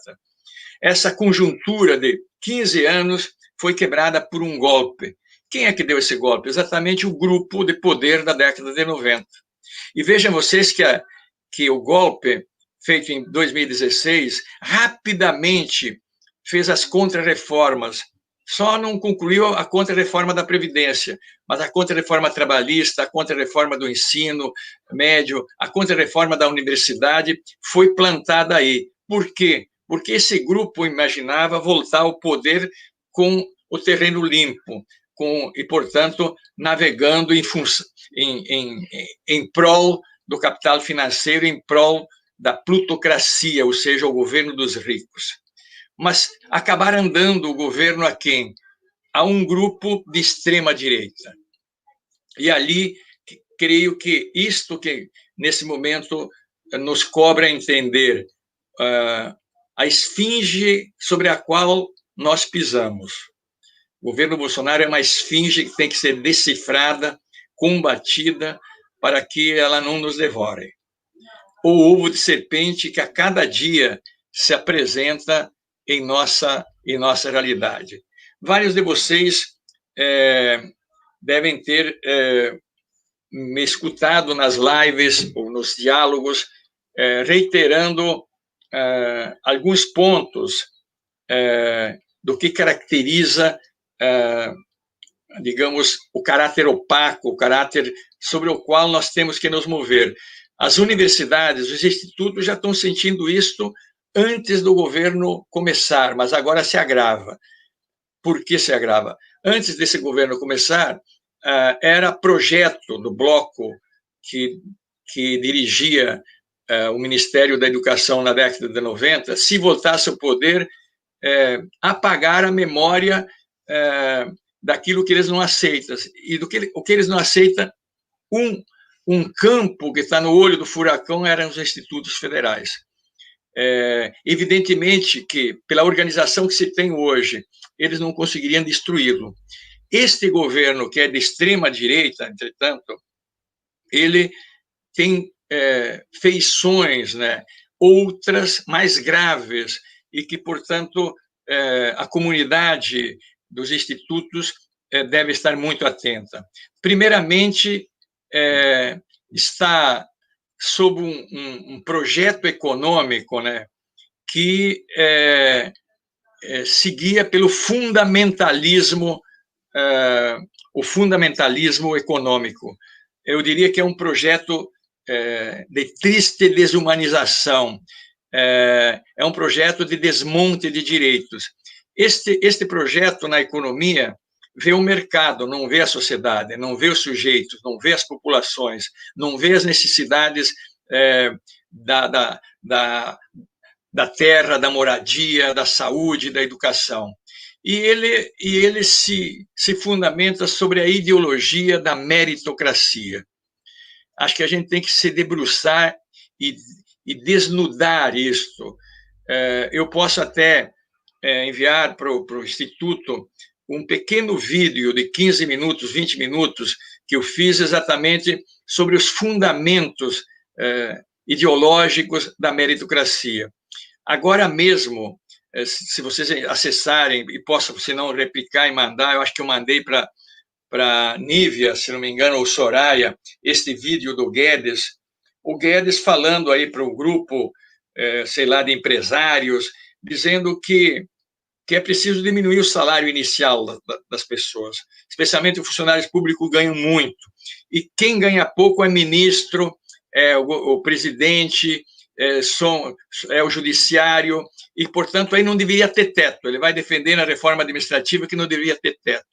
S4: Essa conjuntura de 15 anos foi quebrada por um golpe. Quem é que deu esse golpe? Exatamente o grupo de poder da década de 90. E vejam vocês que o golpe, feito em 2016, rapidamente fez as contrarreformas. Só não concluiu a contrarreforma da Previdência, mas a contrarreforma trabalhista, a contrarreforma do ensino médio, a contrarreforma da universidade foi plantada aí. Por quê? Porque esse grupo imaginava voltar ao poder com o terreno limpo, e, portanto, navegando em prol do capital financeiro, em prol da plutocracia, ou seja, o governo dos ricos. Mas acabaram dando o governo a quem? A um grupo de extrema-direita. E ali, creio que isto que, nesse momento, nos cobra entender a esfinge sobre a qual nós pisamos. O governo Bolsonaro é uma esfinge que tem que ser decifrada, combatida, para que ela não nos devore. O ovo de serpente que a cada dia se apresenta em nossa realidade. Vários de vocês devem ter me escutado nas lives ou nos diálogos, reiterando alguns pontos do que caracteriza, digamos, o caráter opaco, o caráter sobre o qual nós temos que nos mover. As universidades, os institutos já estão sentindo isto antes do governo começar, mas agora se agrava. Por que se agrava? Antes desse governo começar, era projeto do bloco que dirigia o Ministério da Educação na década de 90, se voltasse ao poder, apagar a memória daquilo que eles não aceitam. E o que eles não aceitam, um campo que está no olho do furacão eram os institutos federais. Evidentemente que, pela organização que se tem hoje, eles não conseguiriam destruí-lo. Este governo, que é de extrema-direita, entretanto, ele tem feições, né, outras mais graves, e que, portanto, a comunidade dos institutos deve estar muito atenta. Primeiramente, está sob um projeto econômico, né, que seguia pelo fundamentalismo, o fundamentalismo econômico. Eu diria que é um projeto de triste desumanização, é um projeto de desmonte de direitos. Este projeto na economia vê o mercado, não vê a sociedade, não vê os sujeitos, não vê as populações, não vê as necessidades da terra, da moradia, da saúde, da educação. E ele se fundamenta sobre a ideologia da meritocracia. Acho que a gente tem que se debruçar e desnudar isto. Eu posso até enviar para o Instituto um pequeno vídeo de 15 minutos, 20 minutos, que eu fiz exatamente sobre os fundamentos ideológicos da meritocracia. Agora mesmo, se vocês acessarem, e posso, se não, replicar e mandar, eu acho que eu mandei para Nívia, se não me engano, ou Soraya, este vídeo do Guedes, o Guedes falando aí para o grupo, sei lá, de empresários, dizendo que é preciso diminuir o salário inicial das pessoas, especialmente os funcionários públicos ganham muito, e quem ganha pouco é ministro, o presidente, o judiciário, e, portanto, aí não deveria ter teto. Ele vai defender na reforma administrativa que não deveria ter teto.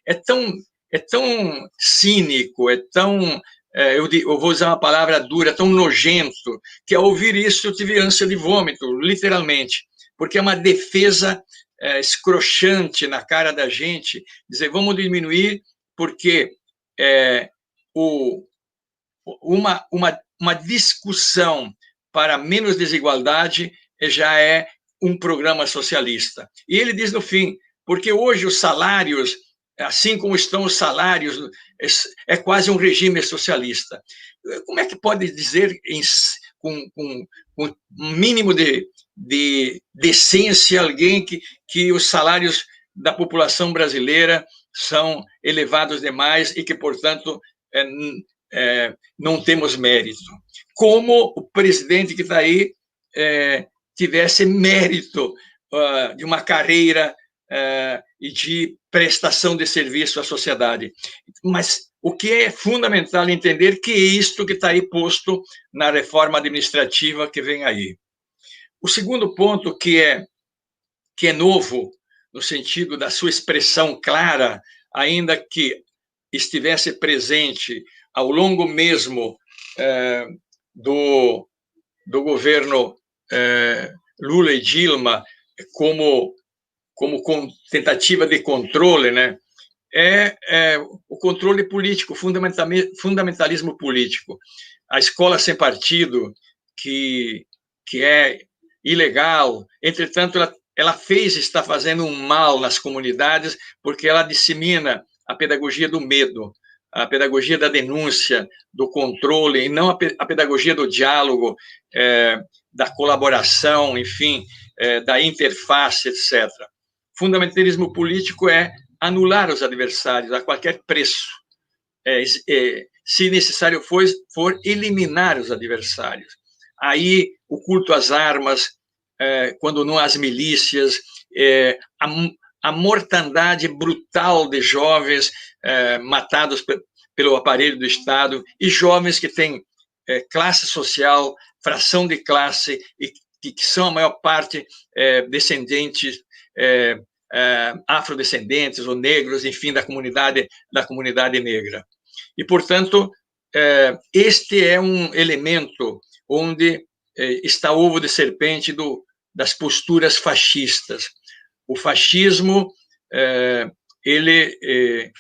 S4: É tão cínico, eu vou usar uma palavra dura, tão nojento, que ao ouvir isso eu tive ânsia de vômito, literalmente, porque é uma defesa escrochante na cara da gente, dizer, vamos diminuir, porque uma discussão para menos desigualdade já é um programa socialista. E ele diz no fim, porque hoje os salários, assim como estão os salários, é quase um regime socialista. Como é que pode dizer, com um mínimo de decência, alguém que os salários da população brasileira são elevados demais e que, portanto, não temos mérito? Como o presidente que está aí tivesse mérito de uma carreira e de prestação de serviço à sociedade. Mas o que é fundamental entender que é isto que está aí posto na reforma administrativa que vem aí. O segundo ponto que é novo, no sentido da sua expressão clara, ainda que estivesse presente ao longo mesmo do governo Lula e Dilma, como tentativa de controle, né? O controle político, fundamentalismo político. A escola sem partido, que é ilegal, entretanto, ela está fazendo um mal nas comunidades, porque ela dissemina a pedagogia do medo, a pedagogia da denúncia, do controle, e não a pedagogia do diálogo, da colaboração, enfim, da interface, etc. Fundamentalismo político é anular os adversários a qualquer preço. Se necessário for eliminar os adversários. Aí, o culto às armas, quando não às milícias, a mortandade brutal de jovens matados pelo aparelho do Estado, e jovens que têm classe social, fração de classe, e que são a maior parte descendentes, afrodescendentes ou negros, enfim, da comunidade negra. E, portanto, este é um elemento onde está o ovo de serpente das posturas fascistas. O fascismo, ele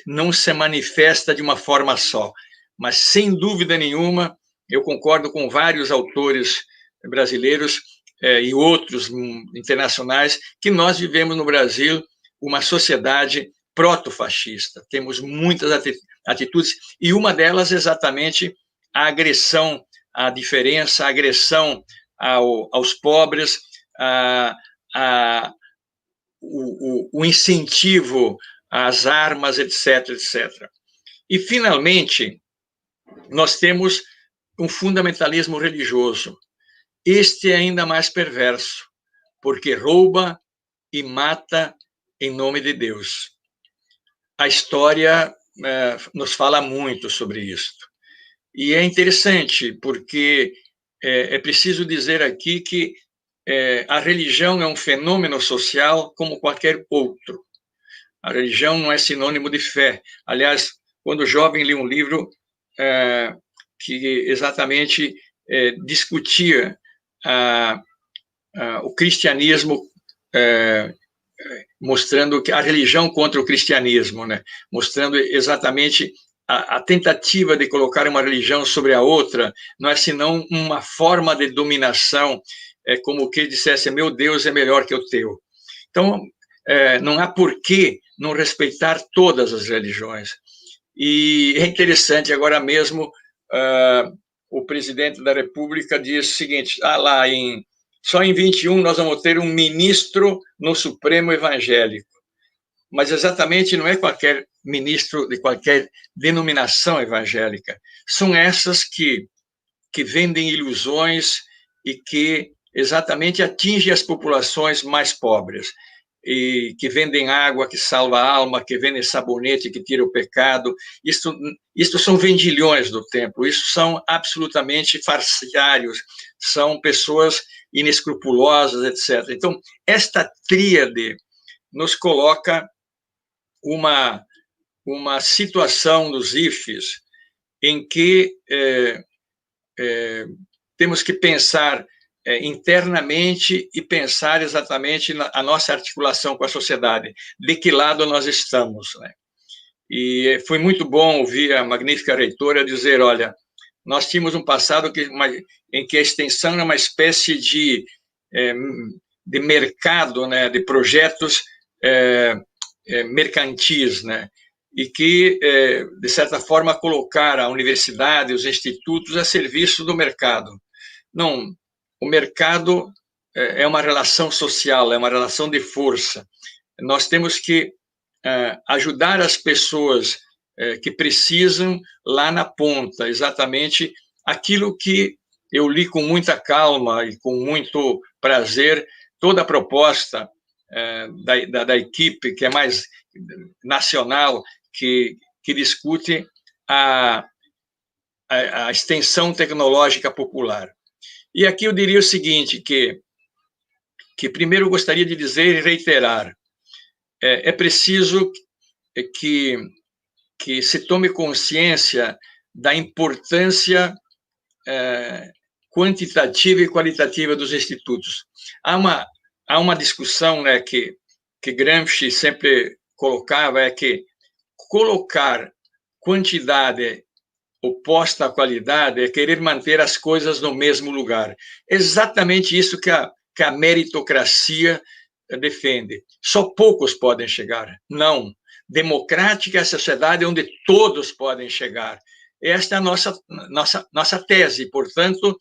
S4: não se manifesta de uma forma só, mas, sem dúvida nenhuma, eu concordo com vários autores brasileiros e outros internacionais, que nós vivemos no Brasil uma sociedade proto-fascista. Temos muitas atitudes, e uma delas é exatamente a agressão à diferença, a agressão aos pobres, o incentivo às armas, etc., etc. E, finalmente, nós temos um fundamentalismo religioso. Este é ainda mais perverso, porque rouba e mata em nome de Deus. A história nos fala muito sobre isso. E é interessante, porque é preciso dizer aqui que a religião é um fenômeno social como qualquer outro. A religião não é sinônimo de fé. Aliás, quando jovem, li um livro que exatamente discutia o cristianismo, mostrando que a religião contra o cristianismo, né? Mostrando exatamente a tentativa de colocar uma religião sobre a outra, não é senão uma forma de dominação, como que dissesse, meu Deus é melhor que o teu. Então, não há por que não respeitar todas as religiões. E é interessante, agora mesmo, o presidente da República disse o seguinte, só em 21 nós vamos ter um ministro no Supremo Evangélico. Mas exatamente não é qualquer ministro de qualquer denominação evangélica. São essas que vendem ilusões e que exatamente atingem as populações mais pobres, e que vendem água que salva a alma, que vendem sabonete que tira o pecado. Isto são vendilhões do tempo, isso são absolutamente farciários, são pessoas inescrupulosas, etc. Então, esta tríade nos coloca uma situação dos IFES em que temos que pensar internamente e pensar exatamente a nossa articulação com a sociedade, de que lado nós estamos, né? E foi muito bom ouvir a magnífica reitora dizer, olha, nós tínhamos um passado em que a extensão era uma espécie de mercado, né, de projetos mercantis, né, e que, de certa forma, colocar a universidade, os institutos a serviço do mercado. Não, o mercado é uma relação social, é uma relação de força. Nós temos que ajudar as pessoas que precisam lá na ponta, exatamente aquilo que eu li com muita calma e com muito prazer, toda a proposta da equipe, que é mais nacional, que discute a extensão tecnológica popular. E aqui eu diria o seguinte, que primeiro eu gostaria de dizer e reiterar, é preciso que se tome consciência da importância quantitativa e qualitativa dos institutos. Há uma discussão, né, que Gramsci sempre colocava, que colocar quantidade oposta à qualidade é querer manter as coisas no mesmo lugar. Exatamente isso que a meritocracia defende. Só poucos podem chegar. Não. Democrática é a sociedade onde todos podem chegar. Esta é a nossa tese. Portanto,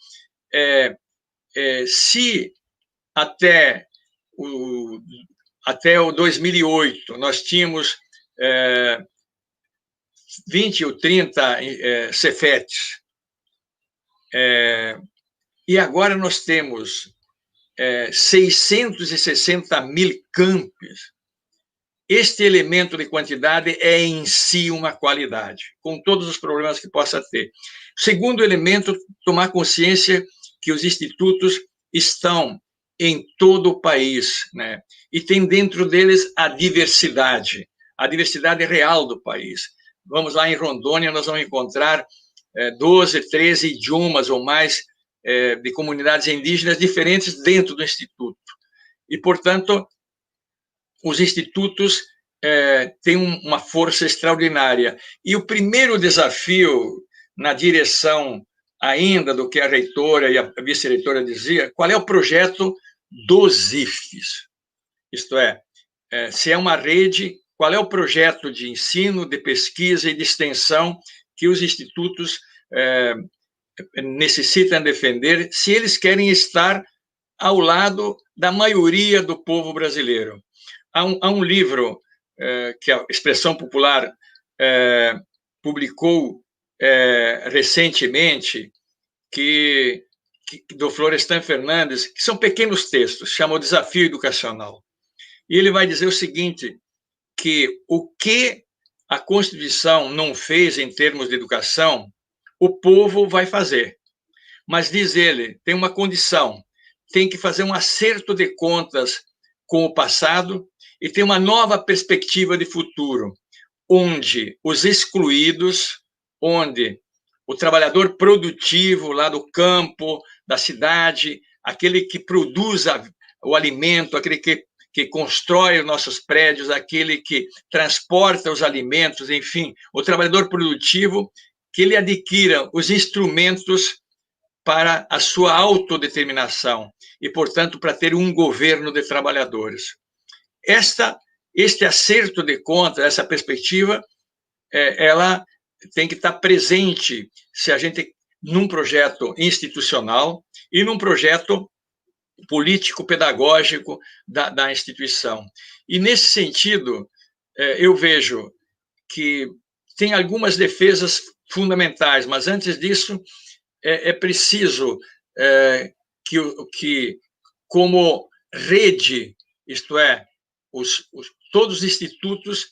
S4: se até o 2008 nós tínhamos 20 ou 30 Cefetes, e agora nós temos 660 mil campos. Este elemento de quantidade é em si uma qualidade, com todos os problemas que possa ter. Segundo elemento, tomar consciência que os institutos estão em todo o país, né? E tem dentro deles a diversidade real do país. Vamos lá em Rondônia, nós vamos encontrar 12, 13 idiomas ou mais de comunidades indígenas diferentes dentro do Instituto. E, portanto, os institutos têm uma força extraordinária. E o primeiro desafio, na direção ainda do que a reitora e a vice-reitora dizia, qual é o projeto dos IFES? Isto é, se é uma rede, qual é o projeto de ensino, de pesquisa e de extensão que os institutos necessitam defender, se eles querem estar ao lado da maioria do povo brasileiro. Há um livro que a Expressão Popular publicou recentemente, do Florestan Fernandes, que são pequenos textos, chama O Desafio Educacional. E ele vai dizer o seguinte, que o que a Constituição não fez em termos de educação, o povo vai fazer. Mas, diz ele, tem uma condição, tem que fazer um acerto de contas com o passado e ter uma nova perspectiva de futuro, onde os excluídos, onde o trabalhador produtivo lá do campo, da cidade, aquele que produz o alimento, aquele que constrói os nossos prédios, aquele que transporta os alimentos, enfim, o trabalhador produtivo, que ele adquira os instrumentos para a sua autodeterminação e, portanto, para ter um governo de trabalhadores. Este acerto de contas, essa perspectiva, ela tem que estar presente se a gente, num projeto institucional e num projeto político-pedagógico da instituição. E, nesse sentido, eu vejo que tem algumas defesas fundamentais, mas, antes disso, é preciso que, como rede, isto é, todos os institutos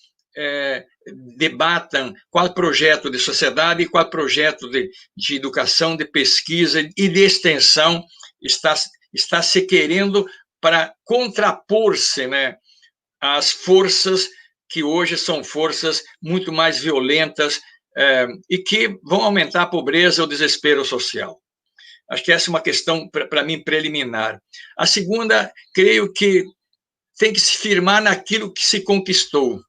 S4: debatam qual projeto de sociedade e qual projeto de educação, de pesquisa e de extensão está se querendo para contrapor-se, né, às forças que hoje são forças muito mais violentas e que vão aumentar a pobreza e o desespero social. Acho que essa é uma questão, para mim, preliminar. A segunda, creio que tem que se firmar naquilo que se conquistou.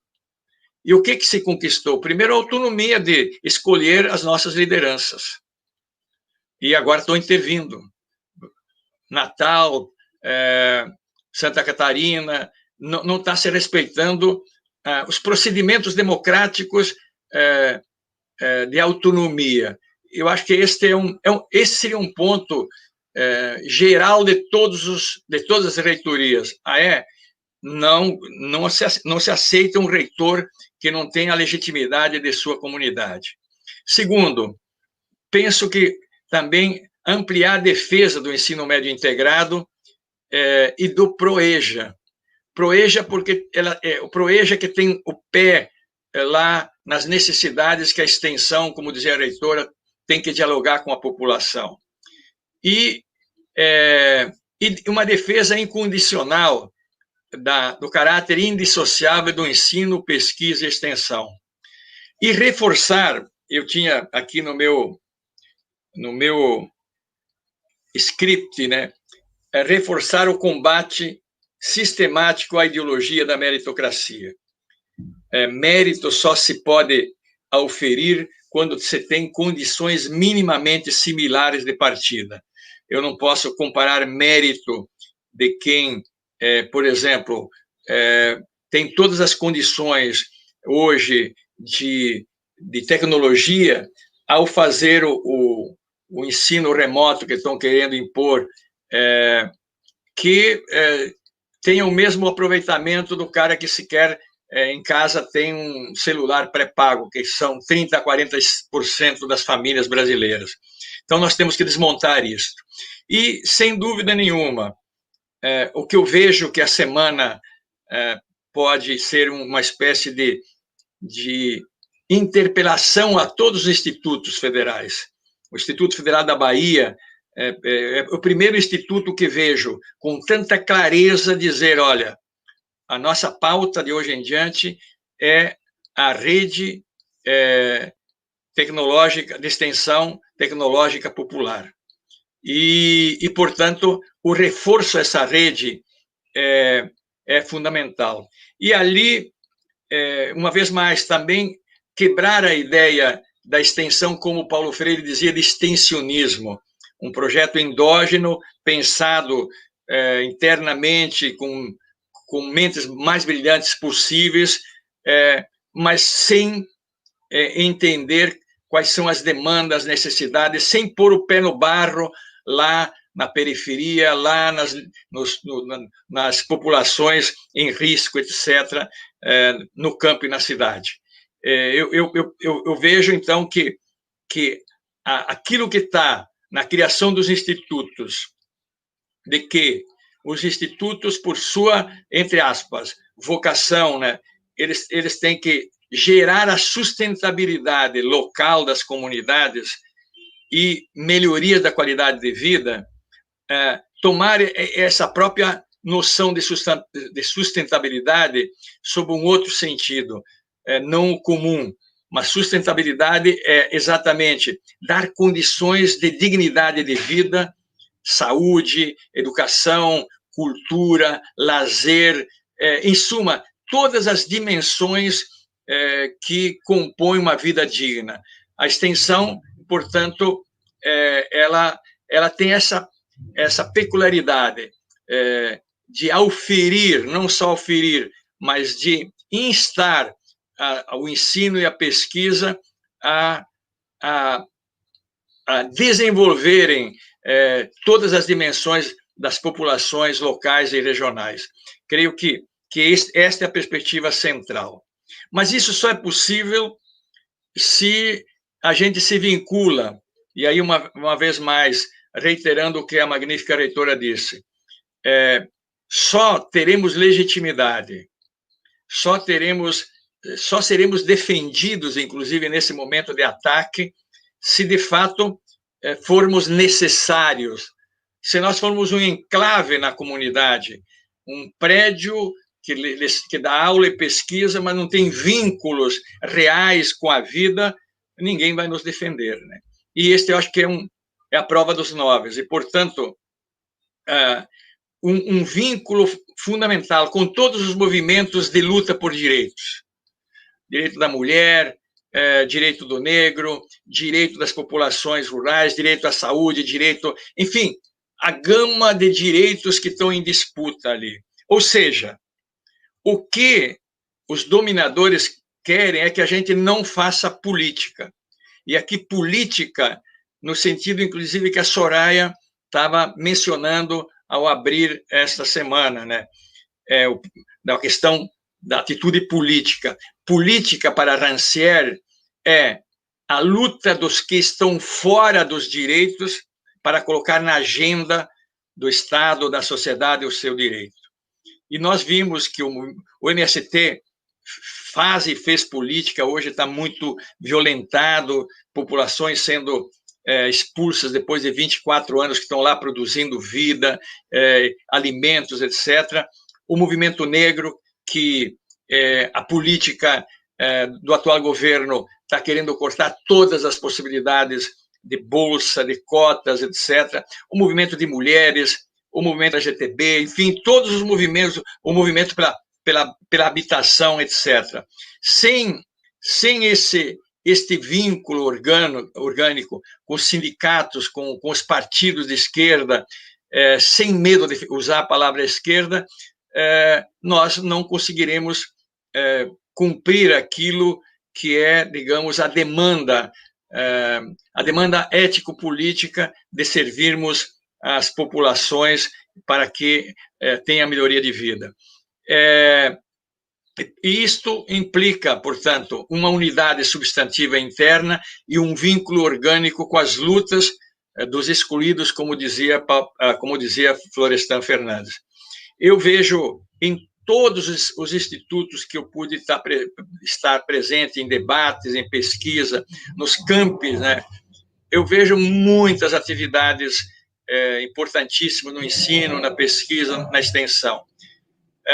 S4: E o que se conquistou? Primeiro, a autonomia de escolher as nossas lideranças. E agora estão intervindo. Natal, Santa Catarina, não está se respeitando os procedimentos democráticos de autonomia. Eu acho que esse seria um ponto geral de todas as reitorias. Não se aceita um reitor que não tenha a legitimidade de sua comunidade. Segundo, penso que também ampliar a defesa do ensino médio integrado e do PROEJA. PROEJA porque o PROEJA que tem o pé lá nas necessidades que a extensão, como dizia a reitora, tem que dialogar com a população. E uma defesa incondicional do caráter indissociável do ensino, pesquisa e extensão. E reforçar, eu tinha aqui no meu script, né, reforçar o combate sistemático à ideologia da meritocracia. Mérito só se pode auferir quando você tem condições minimamente similares de partida. Eu não posso comparar mérito de quem, por exemplo, tem todas as condições hoje de tecnologia, ao fazer o ensino remoto que estão querendo impor, que tenha o mesmo aproveitamento do cara que sequer em casa tem um celular pré-pago, que são 30% a 40% das famílias brasileiras. Então, nós temos que desmontar isso. E, sem dúvida nenhuma, o que eu vejo que a semana pode ser uma espécie de interpelação a todos os institutos federais. O Instituto Federal da Bahia é o primeiro instituto que vejo com tanta clareza dizer, olha, a nossa pauta de hoje em diante é a rede tecnológica, de extensão tecnológica popular. portanto, o reforço dessa rede é fundamental. E ali, uma vez mais, também quebrar a ideia da extensão, como Paulo Freire dizia, de extensionismo, um projeto endógeno, pensado internamente, com mentes mais brilhantes possíveis, mas sem entender quais são as demandas, necessidades, sem pôr o pé no barro lá na periferia, lá nas populações em risco, etc., no campo e na cidade. Eu vejo, então, que aquilo que está na criação dos institutos, de que os institutos, por sua, entre aspas, vocação, né, eles têm que gerar a sustentabilidade local das comunidades e melhoria da qualidade de vida, tomar essa própria noção de sustentabilidade sob um outro sentido, não o comum, mas sustentabilidade é exatamente dar condições de dignidade de vida, saúde, educação, cultura, lazer, em suma, todas as dimensões que compõem uma vida digna. A extensão, portanto, ela tem essa peculiaridade de auferir, não só auferir, mas de instar o ensino e a pesquisa a desenvolverem todas as dimensões das populações locais e regionais. Creio que esta é a perspectiva central. Mas isso só é possível se a gente se vincula, e aí, uma vez mais, reiterando o que a magnífica reitora disse, só teremos legitimidade, só seremos defendidos, inclusive nesse momento de ataque, se de fato formos necessários, se nós formos um enclave na comunidade, um prédio que dá aula e pesquisa, mas não tem vínculos reais com a vida, ninguém vai nos defender, né? E este eu acho que é a prova dos 9, e, portanto, um vínculo fundamental com todos os movimentos de luta por direitos. Direito da mulher, direito do negro, direito das populações rurais, direito à saúde, direito... Enfim, a gama de direitos que estão em disputa ali. Ou seja, o que os dominadores querem é que a gente não faça política. E aqui política, no sentido, inclusive, que a Soraya estava mencionando ao abrir esta semana, né? Da questão da atitude política. Política, para Rancière, é a luta dos que estão fora dos direitos para colocar na agenda do Estado, da sociedade, o seu direito. E nós vimos que o MST fez política, hoje está muito violentado, populações sendo expulsas depois de 24 anos que estão lá produzindo vida, alimentos, etc. O movimento negro, que a política do atual governo está querendo cortar todas as possibilidades de bolsa, de cotas, etc. O movimento de mulheres, o movimento LGTB, enfim, todos os movimentos, o movimento pela habitação, etc. Sem este vínculo orgânico com os sindicatos, com os partidos de esquerda, sem medo de usar a palavra esquerda, nós não conseguiremos cumprir aquilo que é, digamos, a demanda ético-política de servirmos as populações para que tenha melhoria de vida. E isto implica, portanto, uma unidade substantiva interna e um vínculo orgânico com as lutas dos excluídos, como dizia Florestan Fernandes. Eu vejo em todos os institutos que eu pude estar presente em debates, em pesquisa, nos campos, né, eu vejo muitas atividades importantíssimas no ensino, na pesquisa, na extensão.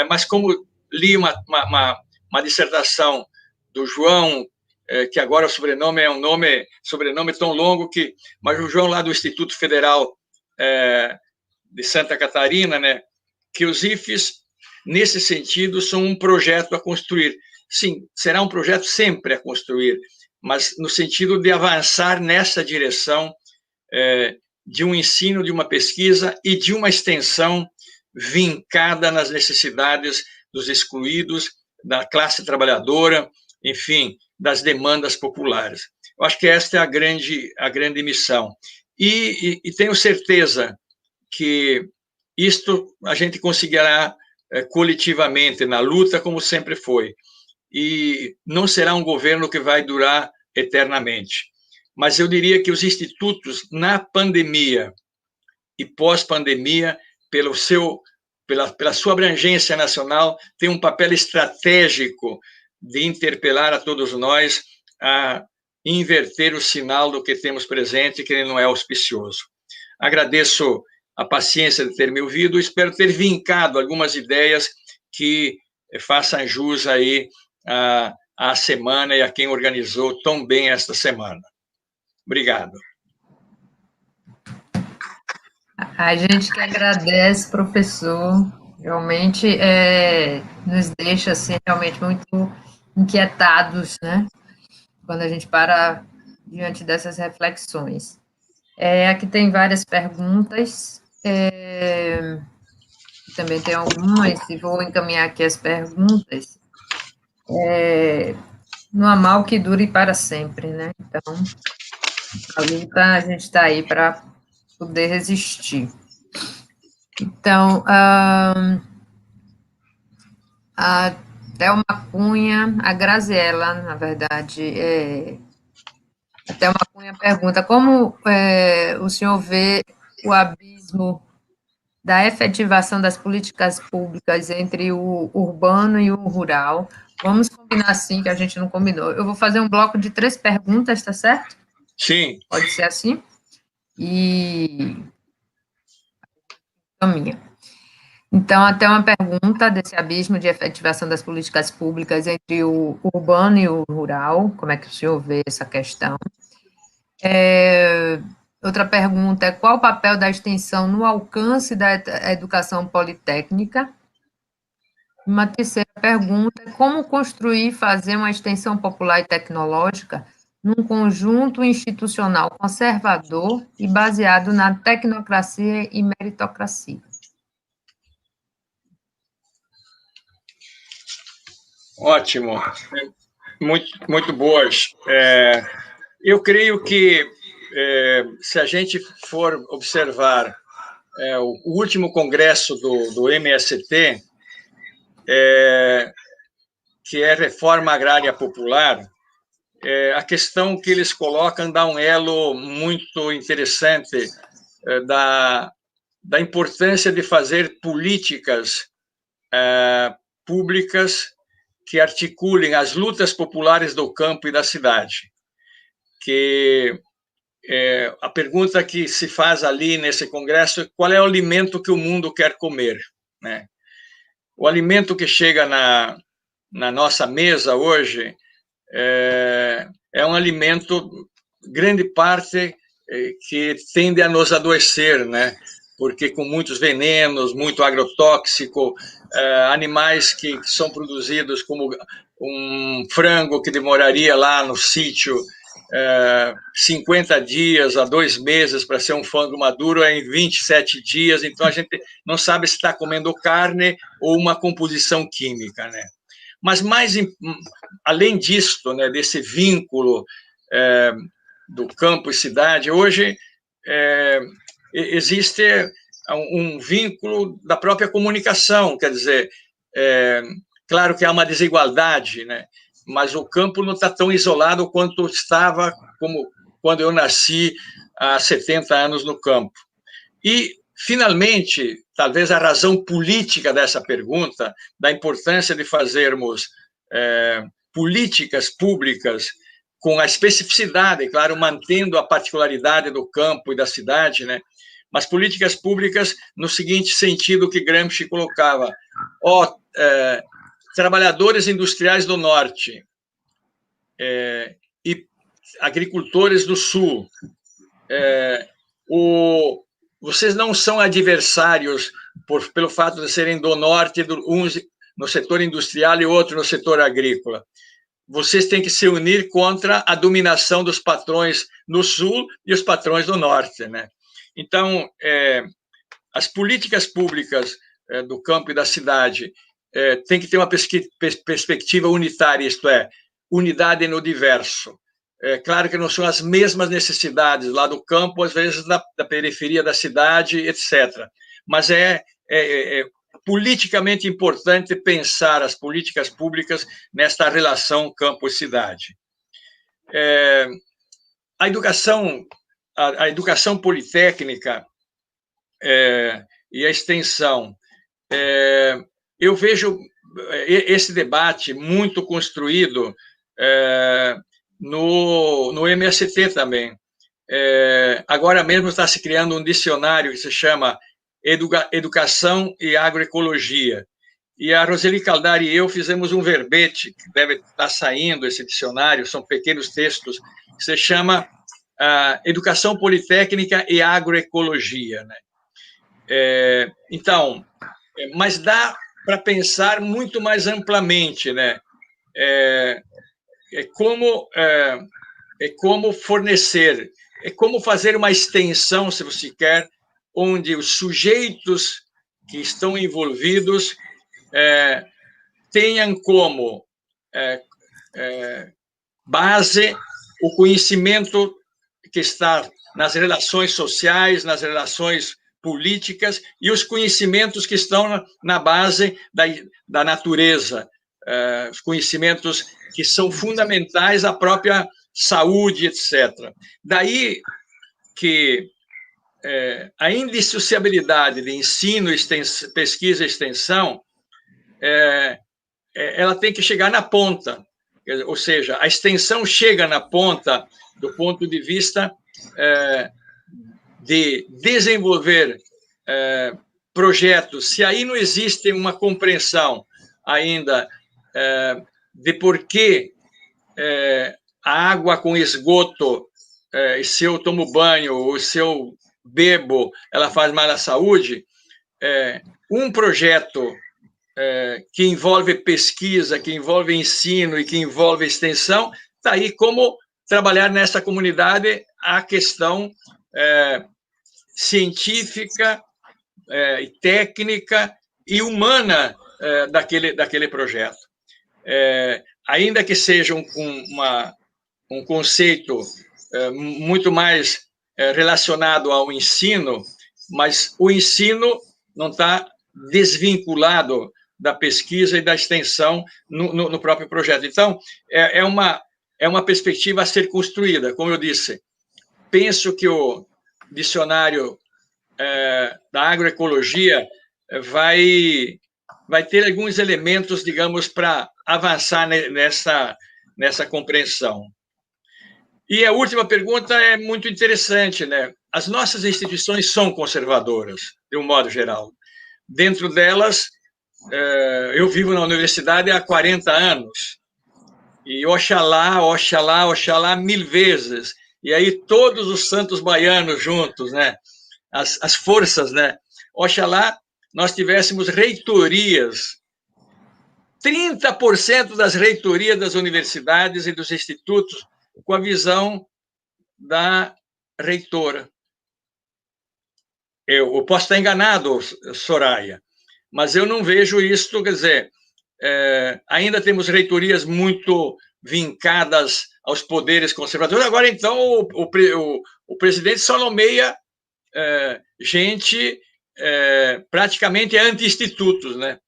S4: Mas como li uma dissertação do João, que agora o sobrenome é sobrenome tão longo mas o João lá do Instituto Federal de Santa Catarina, né, que os IFES, nesse sentido, são um projeto a construir. Sim, será um projeto sempre a construir, mas no sentido de avançar nessa direção de um ensino, de uma pesquisa e de uma extensão vincada nas necessidades dos excluídos, da classe trabalhadora, enfim, das demandas populares. Eu acho que esta é a grande missão. E tenho certeza que isto a gente conseguirá coletivamente na luta, como sempre foi. E não será um governo que vai durar eternamente. Mas eu diria que os institutos, na pandemia e pós-pandemia, pela sua abrangência nacional, têm um papel estratégico de interpelar a todos nós a inverter o sinal do que temos presente, que ele não é auspicioso. Agradeço a paciência de ter me ouvido, espero ter vincado algumas ideias que façam jus aí à semana e a quem organizou tão bem esta semana. Obrigado.
S1: A gente que agradece, professor, realmente nos deixa assim, realmente muito inquietados, né? Quando a gente para diante dessas reflexões. Aqui tem várias perguntas, também tem algumas, e vou encaminhar aqui as perguntas. Não há mal que dure para sempre, né? Então, a luta, a gente está aí para poder resistir. Então, a Thelma Cunha, a Graziela, na verdade, a Thelma Cunha pergunta como o senhor vê o abismo da efetivação das políticas públicas entre o urbano e o rural. Vamos combinar assim, que a gente não combinou. Eu vou fazer um bloco de 3 perguntas, tá certo?
S4: Sim.
S1: Pode ser assim? E caminha. Então, até uma pergunta desse abismo de efetivação das políticas públicas entre o urbano e o rural, como é que o senhor vê essa questão? Outra pergunta é qual o papel da extensão no alcance da educação politécnica? Uma terceira pergunta é como construir e fazer uma extensão popular e tecnológica num conjunto institucional conservador e baseado na tecnocracia e meritocracia.
S4: Ótimo, muito boas. Eu creio que, se a gente for observar o último congresso do MST, que é Reforma Agrária Popular, a questão que eles colocam dá um elo muito interessante da importância de fazer políticas públicas que articulem as lutas populares do campo e da cidade. Que a pergunta que se faz ali nesse congresso é qual é o alimento que o mundo quer comer, né? O alimento que chega na nossa mesa hoje é um alimento, grande parte, que tende a nos adoecer, né? Porque com muitos venenos, muito agrotóxico, animais que são produzidos como um frango que demoraria lá no sítio 50 dias a 2 meses para ser um frango maduro em 27 dias, então a gente não sabe se está comendo carne ou uma composição química, né? Mas além disto, né, desse vínculo do campo e cidade, hoje existe um vínculo da própria comunicação, quer dizer, claro que há uma desigualdade, né? Mas o campo não está tão isolado quanto estava como quando eu nasci há 70 anos no campo. E, finalmente, talvez a razão política dessa pergunta, da importância de fazermos políticas públicas com a especificidade, claro, mantendo a particularidade do campo e da cidade, né? Mas políticas públicas no seguinte sentido que Gramsci colocava: trabalhadores industriais do norte e agricultores do sul, vocês não são adversários pelo fato de serem do norte, uns no setor industrial e outro no setor agrícola. Vocês têm que se unir contra a dominação dos patrões no sul e os patrões do norte, né? Então, as políticas públicas do campo e da cidade têm que ter uma perspectiva unitária, isto é, unidade no diverso. É claro que não são as mesmas necessidades lá do campo, às vezes da periferia da cidade, etc. Mas é politicamente importante pensar as políticas públicas nesta relação campo-cidade. A educação politécnica e a extensão, eu vejo esse debate muito construído no MST também. Agora mesmo está se criando um dicionário que se chama Educação e Agroecologia. E a Roseli Caldari e eu fizemos um verbete, que deve estar saindo esse dicionário, são pequenos textos, que se chama Educação Politécnica e Agroecologia, né? Então, mas dá para pensar muito mais amplamente, né? Como fornecer, como fazer uma extensão, se você quer, onde os sujeitos que estão envolvidos tenham como base o conhecimento que está nas relações sociais, nas relações políticas e os conhecimentos que estão na base da natureza, os conhecimentos que são fundamentais à própria saúde, etc. Daí que a indissociabilidade de ensino, pesquisa e extensão, ela tem que chegar na ponta, ou seja, a extensão chega na ponta do ponto de vista de desenvolver projetos. Se aí não existe uma compreensão ainda de por que a água com esgoto, se eu tomo banho ou se eu bebo, ela faz mal à saúde, um projeto que envolve pesquisa, que envolve ensino e que envolve extensão, está aí como trabalhar nessa comunidade a questão científica, e técnica e humana daquele projeto. Ainda que seja um conceito muito mais relacionado ao ensino, mas o ensino não está desvinculado da pesquisa e da extensão no próprio projeto. Então, é uma perspectiva a ser construída. Como eu disse, penso que o dicionário da agroecologia vai ter alguns elementos, digamos, para avançar nessa compreensão. E a última pergunta é muito interessante, né? As nossas instituições são conservadoras, de um modo geral. Dentro delas, eu vivo na universidade há 40 anos, e oxalá, oxalá, oxalá 1000 vezes, e aí todos os santos baianos juntos, né? As forças, né? Oxalá nós tivéssemos reitorias, 30% das reitorias das universidades e dos institutos com a visão da reitora. Eu posso estar enganado, Soraya, mas eu não vejo isso, quer dizer, ainda temos reitorias muito vincadas aos poderes conservadores. Agora, então, o presidente só nomeia gente praticamente anti-institutos, né?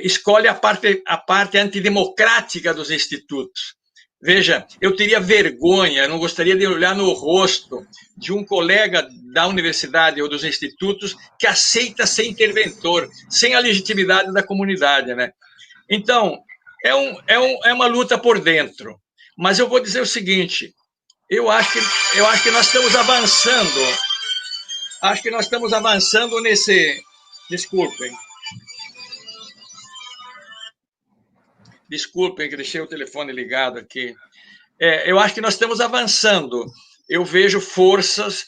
S4: Escolhe a parte antidemocrática dos institutos. Veja, eu teria vergonha, não gostaria de olhar no rosto de um colega da universidade ou dos institutos que aceita ser interventor, sem a legitimidade da comunidade, né? Então, é uma luta por dentro. Mas eu vou dizer o seguinte, eu acho que nós estamos avançando. Acho que nós estamos avançando nesse... Desculpem que deixei o telefone ligado aqui. Eu acho que nós estamos avançando. Eu vejo forças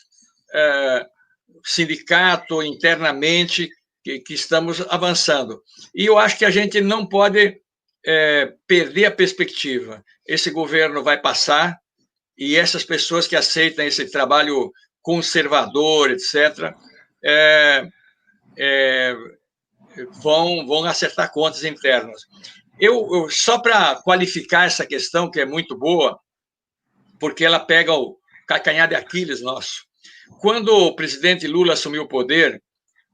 S4: sindicato, internamente, que estamos avançando. E eu acho que a gente não pode perder a perspectiva. Esse governo vai passar, e essas pessoas que aceitam esse trabalho conservador, etc., vão acertar contas internas. Só para qualificar essa questão, que é muito boa, porque ela pega o calcanhar de Aquiles nosso. Quando o presidente Lula assumiu o poder,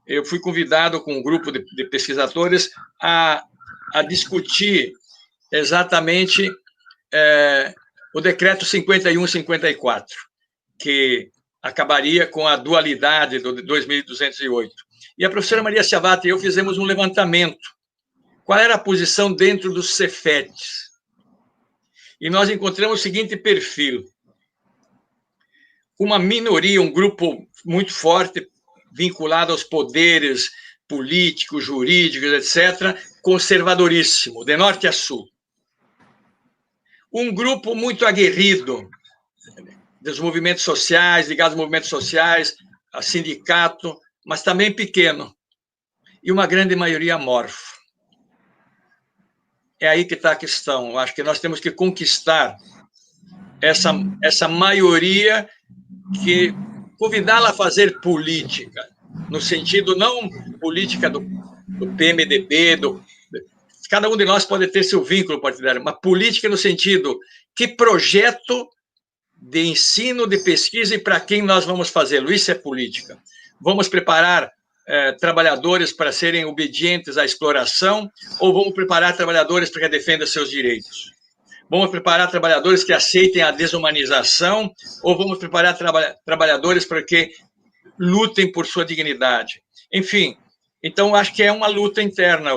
S4: eu fui convidado com um grupo de pesquisadores a discutir exatamente o decreto 51/54, que acabaria com a dualidade do 2208. E a professora Maria Ciavata e eu fizemos um levantamento. Qual era a posição dentro dos Cefetes? E nós encontramos o seguinte perfil: uma minoria, um grupo muito forte, vinculado aos poderes políticos, jurídicos, etc., conservadoríssimo, de norte a sul. Um grupo muito aguerrido dos movimentos sociais, ligados aos movimentos sociais, a sindicato, mas também pequeno. E uma grande maioria amorfo. É aí que está a questão. Eu acho que nós temos que conquistar essa maioria, que convidá-la a fazer política, no sentido não política do PMDB, cada um de nós pode ter seu vínculo partidário, mas política no sentido, que projeto de ensino, de pesquisa e para quem nós vamos fazê-lo. Isso é política. Vamos preparar trabalhadores para serem obedientes à exploração, ou vamos preparar trabalhadores para que defendam seus direitos? Vamos preparar trabalhadores que aceitem a desumanização, ou vamos preparar trabalhadores para que lutem por sua dignidade? Enfim, então acho que é uma luta interna.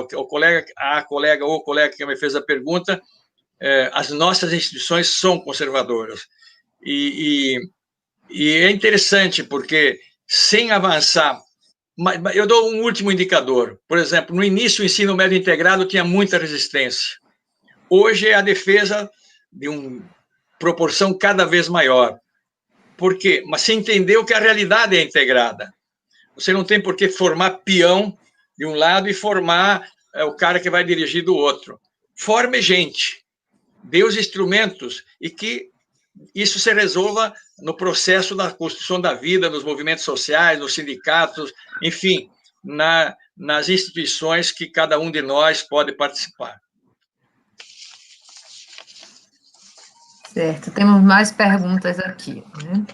S4: A colega que me fez a pergunta, as nossas instituições são conservadoras. E é interessante, porque sem avançar... Eu dou um último indicador. Por exemplo, no início, o ensino médio integrado tinha muita resistência. Hoje é a defesa de uma proporção cada vez maior. Por quê? Mas se entendeu que a realidade é integrada. Você não tem por que formar peão de um lado e formar o cara que vai dirigir do outro. Forme gente, dê os instrumentos, e que isso se resolva no processo da construção da vida, nos movimentos sociais, nos sindicatos, enfim, nas instituições que cada um de nós pode participar.
S1: Certo, temos mais perguntas aqui, né?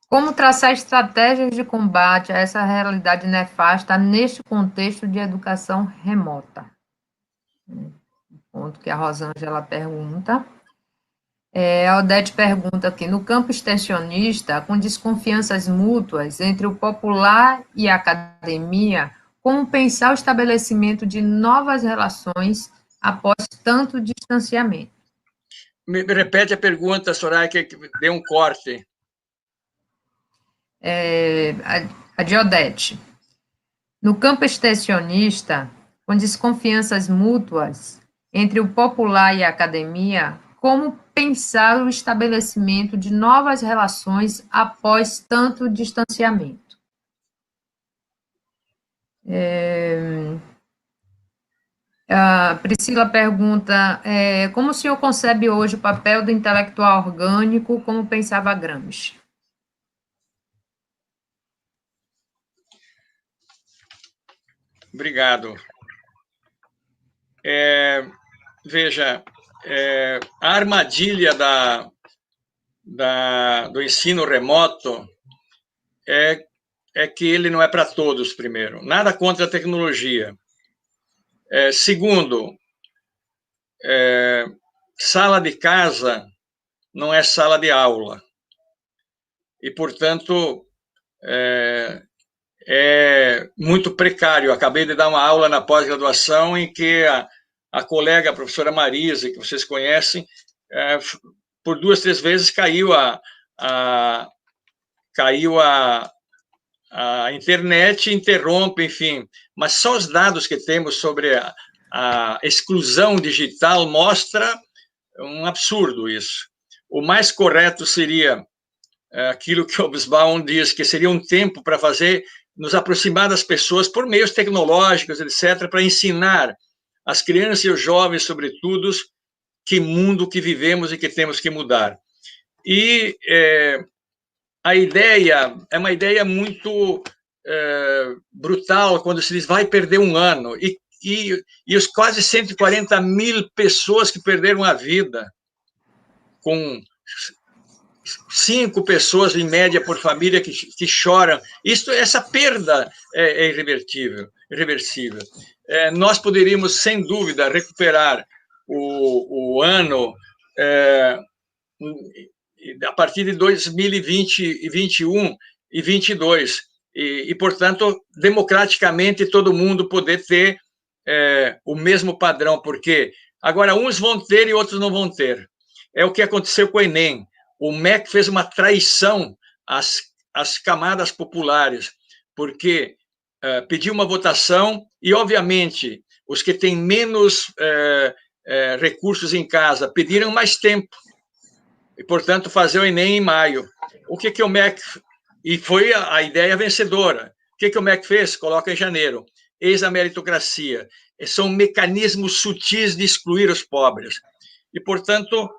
S1: Como traçar estratégias de combate a essa realidade nefasta neste contexto de educação remota? Ponto que a Rosângela pergunta. A Odete pergunta aqui: no campo extensionista, com desconfianças mútuas entre o popular e a academia, como pensar o estabelecimento de novas relações após tanto distanciamento?
S4: Me repete a pergunta, Soraya, que deu um corte.
S1: A de Odete. No campo extensionista, com desconfianças mútuas entre o popular e a academia, como pensar o estabelecimento de novas relações após tanto distanciamento? A Priscila pergunta: como o senhor concebe hoje o papel do intelectual orgânico, como pensava Gramsci?
S4: Obrigado. Veja, a armadilha do ensino remoto é que ele não é para todos, primeiro. Nada contra a tecnologia. Segundo, sala de casa não é sala de aula. E, portanto, é muito precário. Acabei de dar uma aula na pós-graduação em que a colega, a professora Marisa, que vocês conhecem, por 2, 3 vezes caiu a internet, interrompe, enfim. Mas só os dados que temos sobre a exclusão digital mostra um absurdo isso. O mais correto seria aquilo que o Hobsbawm diz, que seria um tempo para nos aproximar das pessoas por meios tecnológicos, etc., para ensinar as crianças e os jovens, sobretudo, que mundo que vivemos e que temos que mudar. E a ideia é uma ideia muito brutal, quando se diz vai perder um ano, e os quase 140 mil pessoas que perderam a vida, com 5 pessoas, em média, por família, que choram. Essa perda é irreversível. Nós poderíamos, sem dúvida, recuperar o ano a partir de 2020, 2021 e 2022. E, portanto, democraticamente, todo mundo poder ter o mesmo padrão, porque agora uns vão ter e outros não vão ter. É o que aconteceu com o Enem. O MEC fez uma traição às camadas populares, porque pediu uma votação e, obviamente, os que têm menos recursos em casa pediram mais tempo, e, portanto, fazer o Enem em maio. O que o MEC... E foi a ideia vencedora. O que o MEC fez? Coloca em janeiro. Eis a meritocracia. São mecanismos sutis de excluir os pobres. E, portanto,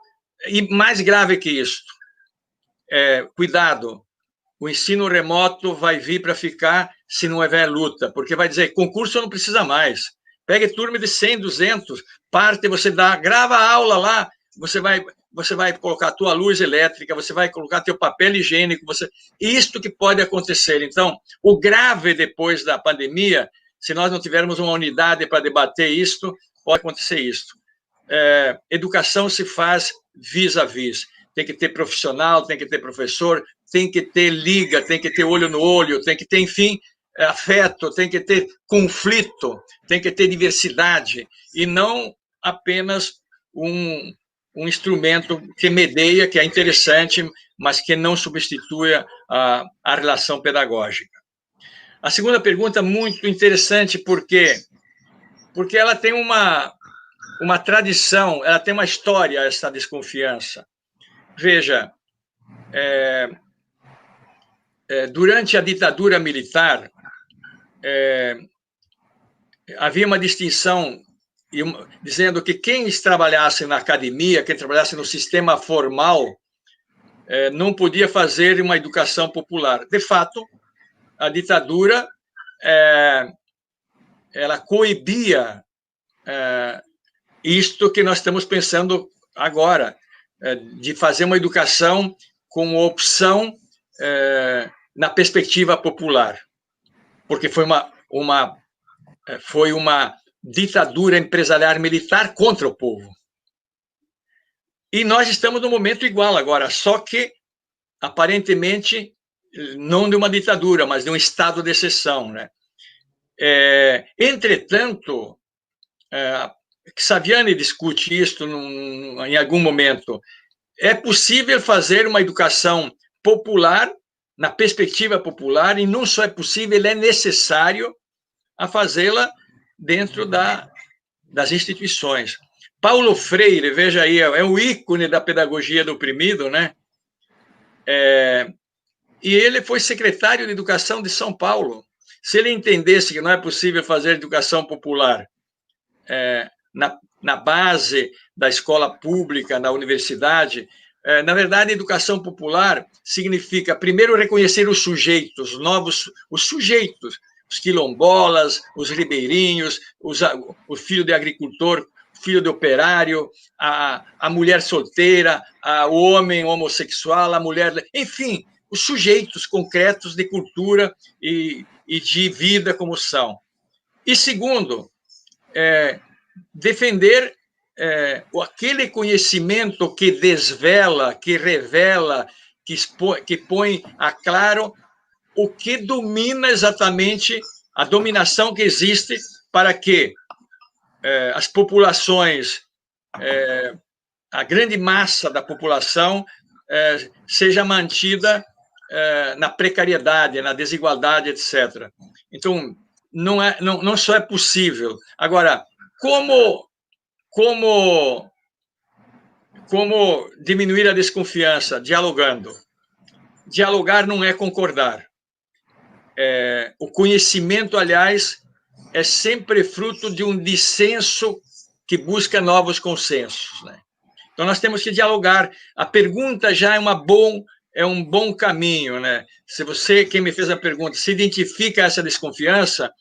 S4: e mais grave que isso, cuidado, o ensino remoto vai vir para ficar se não houver luta, porque vai dizer, concurso não precisa mais. Pegue turma de 100, 200, parte, você grava a aula lá, você vai colocar a tua luz elétrica, você vai colocar teu papel higiênico, isto que pode acontecer. Então, o grave depois da pandemia, se nós não tivermos uma unidade para debater isto, pode acontecer isto. Educação se faz vis a vis. Tem que ter profissional, tem que ter professor, tem que ter liga, tem que ter olho no olho, tem que ter, enfim, afeto, tem que ter conflito, tem que ter diversidade, e não apenas um instrumento que medeia, que é interessante, mas que não substitui a relação pedagógica. A segunda pergunta, muito interessante, porque ela tem uma tradição, ela tem uma história, essa desconfiança. Veja, durante a ditadura militar, havia uma distinção dizendo que quem trabalhasse na academia, quem trabalhasse no sistema formal, não podia fazer uma educação popular. De fato, a ditadura ela coibia isto que nós estamos pensando agora, de fazer uma educação com opção na perspectiva popular, porque foi uma ditadura empresarial militar contra o povo. E nós estamos num momento igual agora, só que, aparentemente, não de uma ditadura, mas de um estado de exceção, né? Entretanto, Saviani discute isso em algum momento. É possível fazer uma educação popular, na perspectiva popular, e não só é possível, é necessário a fazê-la dentro das instituições. Paulo Freire, veja aí, é um ícone da pedagogia do oprimido, né? E ele foi secretário de Educação de São Paulo. Se ele entendesse que não é possível fazer educação popular na base da escola pública, na universidade, na verdade, educação popular significa, primeiro, reconhecer os sujeitos, os sujeitos, os quilombolas, os ribeirinhos, o filho de agricultor, o filho de operário, a mulher solteira, o homem homossexual, a mulher... Enfim, os sujeitos concretos de cultura e de vida como são. E, segundo, defender aquele conhecimento que desvela, que revela, que põe a claro o que domina exatamente a dominação que existe para que as populações, a grande massa da população, seja mantida na precariedade, na desigualdade, etc. Então, não só é possível. Agora, como como diminuir a desconfiança? Dialogando. Dialogar não é concordar. O conhecimento, aliás, é sempre fruto de um dissenso que busca novos consensos, né? Então, nós temos que dialogar. A pergunta já é um bom caminho, né? Se você, quem me fez a pergunta, se identifica essa desconfiança,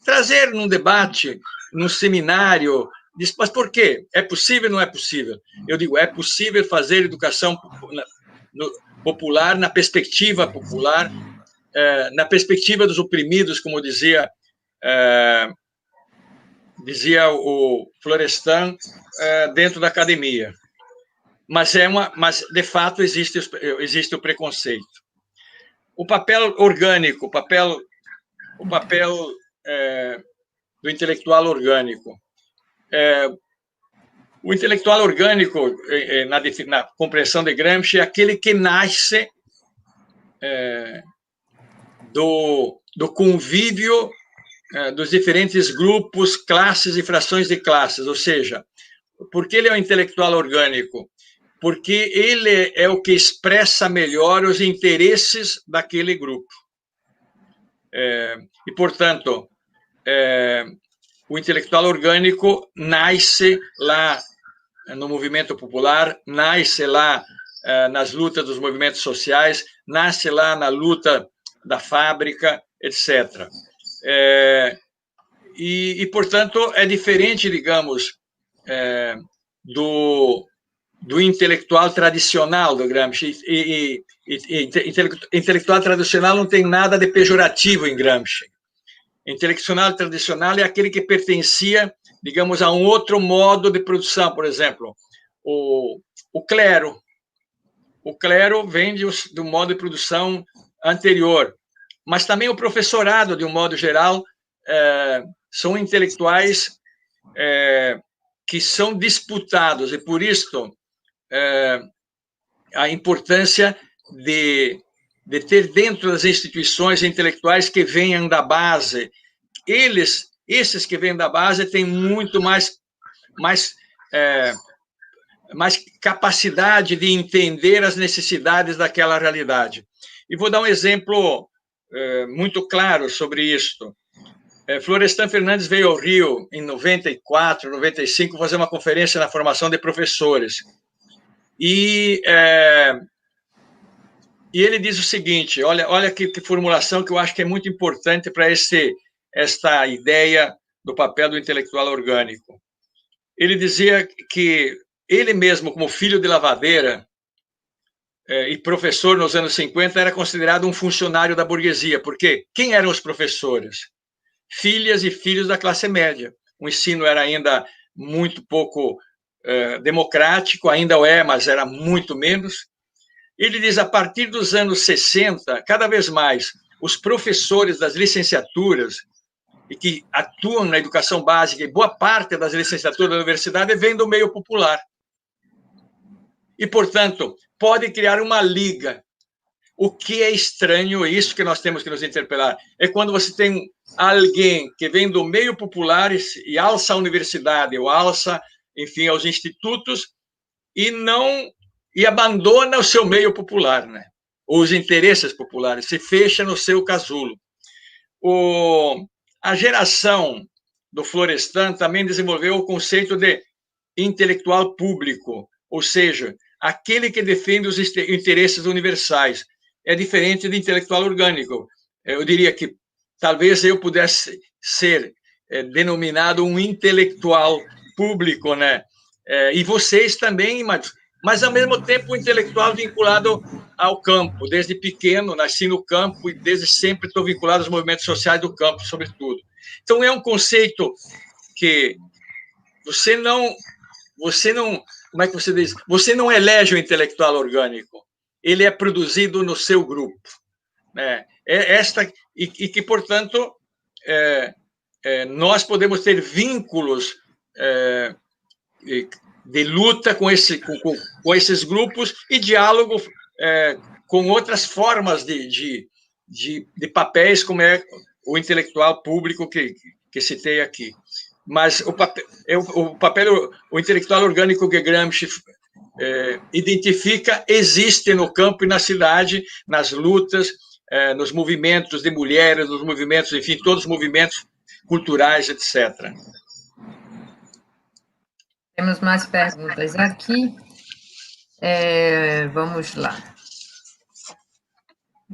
S4: trazer num debate, num seminário, diz, mas por quê? É possível ou não é possível? Eu digo, é possível fazer educação popular, na perspectiva popular, na perspectiva dos oprimidos, como dizia o Florestan, dentro da academia. Mas de fato existe o preconceito. O papel orgânico, o papel do intelectual orgânico. O intelectual orgânico, na compreensão de Gramsci, é aquele que nasce do convívio dos diferentes grupos, classes e frações de classes. Ou seja, por que ele é um intelectual orgânico? Porque ele é o que expressa melhor os interesses daquele grupo. E, portanto, o intelectual orgânico nasce lá no movimento popular, nasce lá nas lutas dos movimentos sociais, nasce lá na luta da fábrica, etc. E portanto, é diferente, digamos, do intelectual tradicional do Gramsci. Intelectual tradicional não tem nada de pejorativo em Gramsci. Intelectual tradicional é aquele que pertencia, digamos, a um outro modo de produção. Por exemplo, o clero. O clero vem do modo de produção anterior. Mas também o professorado, de um modo geral, são intelectuais que são disputados, e por isso a importância de ter dentro das instituições intelectuais que venham da base. Esses que vêm da base têm muito mais capacidade de entender as necessidades daquela realidade. E vou dar um exemplo muito claro sobre isto. Florestan Fernandes veio ao Rio em 94, 95, fazer uma conferência na formação de professores. E ele diz o seguinte, olha que formulação que eu acho que é muito importante para esta ideia do papel do intelectual orgânico. Ele dizia que ele mesmo, como filho de lavadeira e professor nos anos 50, era considerado um funcionário da burguesia. Por quê? Quem eram os professores? Filhas e filhos da classe média. O ensino era ainda muito pouco democrático, ainda o é, mas era muito menos. Ele diz, a partir dos anos 60, cada vez mais, os professores das licenciaturas e que atuam na educação básica, e boa parte das licenciaturas da universidade vem do meio popular. E, portanto, pode criar uma liga. O que é estranho, isso que nós temos que nos interpelar, é quando você tem alguém que vem do meio popular e alça a universidade, ou alça, enfim, aos institutos, e abandona o seu meio popular, né? Os interesses populares, se fecha no seu casulo. A geração do Florestan também desenvolveu o conceito de intelectual público, ou seja, aquele que defende os interesses universais. É diferente de intelectual orgânico. Eu diria que talvez eu pudesse ser denominado um intelectual público, né? E vocês também, mas ao mesmo tempo um intelectual vinculado ao campo. Desde pequeno, nasci no campo e desde sempre estou vinculado aos movimentos sociais do campo, sobretudo. Então, é um conceito que você não, como é que você diz? Você não elege o intelectual orgânico, ele é produzido no seu grupo, né? E que, portanto, nós podemos ter vínculos de luta com esses grupos e diálogo com outras formas de papéis, como é o intelectual público que citei aqui. Mas o intelectual orgânico que Gramsci identifica, existe no campo e na cidade, nas lutas, nos movimentos de mulheres, nos movimentos, enfim, todos os movimentos culturais, etc.
S1: Temos mais perguntas aqui. Vamos lá.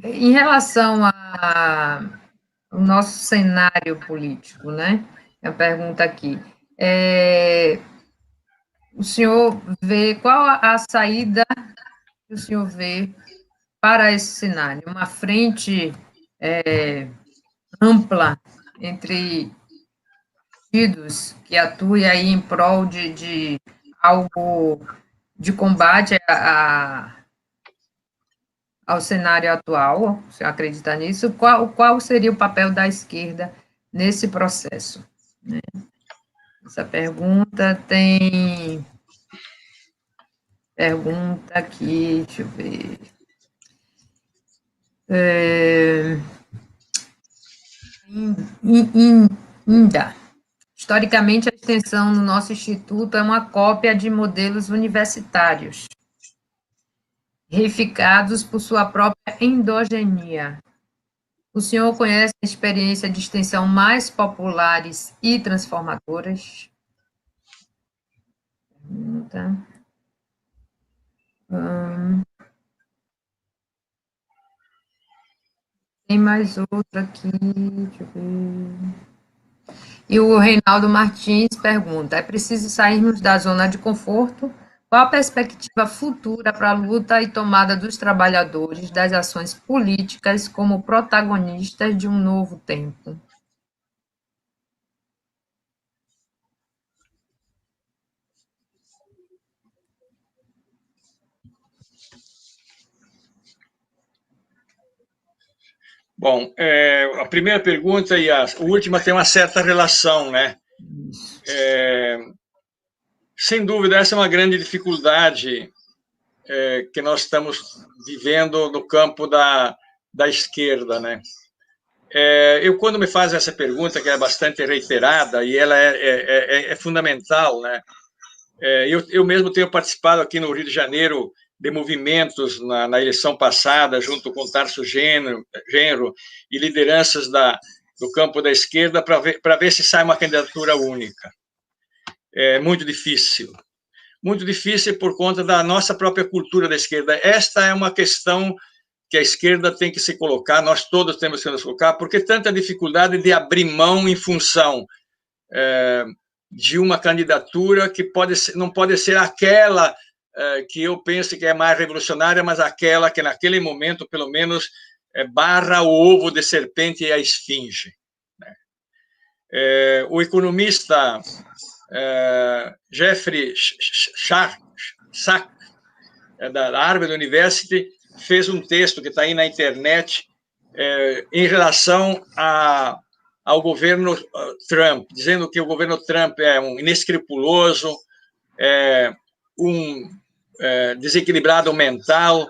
S1: Em relação ao nosso cenário político, né? A pergunta aqui. O senhor vê qual a saída que o senhor vê para esse cenário? Uma frente ampla entre partidos que atue aí em prol de algo de combate ao cenário atual? Você acredita nisso? Qual seria o papel da esquerda nesse processo? Né? Essa pergunta tem pergunta aqui, deixa eu ver. Ainda. Historicamente, a extensão no nosso instituto é uma cópia de modelos universitários, reificados por sua própria endogenia. O senhor conhece a experiência de extensão mais populares e transformadoras? Pergunta. Tem mais outra aqui, deixa eu ver. E o Reinaldo Martins pergunta: é preciso sairmos da zona de conforto? Qual a perspectiva futura para a luta e tomada dos trabalhadores das ações políticas como protagonistas de um novo tempo?
S4: Bom, a primeira pergunta e a última tem uma certa relação, né? Sem dúvida, essa é uma grande dificuldade que nós estamos vivendo no campo da esquerda, né? Eu, quando me fazem essa pergunta, que é bastante reiterada, e ela é fundamental, né? Eu mesmo tenho participado aqui no Rio de Janeiro de movimentos na eleição passada, junto com Tarso Genro e lideranças do campo da esquerda, para ver se sai uma candidatura única. É muito difícil por conta da nossa própria cultura da esquerda. Esta é uma questão que a esquerda tem que se colocar, nós todos temos que nos colocar, porque tanta dificuldade de abrir mão em função de uma candidatura que não pode ser aquela que eu penso que é mais revolucionária, mas aquela que naquele momento, pelo menos, barra o ovo de serpente e a esfinge. O economista Jeffrey Sachs, da Harvard University, fez um texto que está aí na internet em relação ao governo Trump, dizendo que o governo Trump é um inescrupuloso, um desequilibrado mental,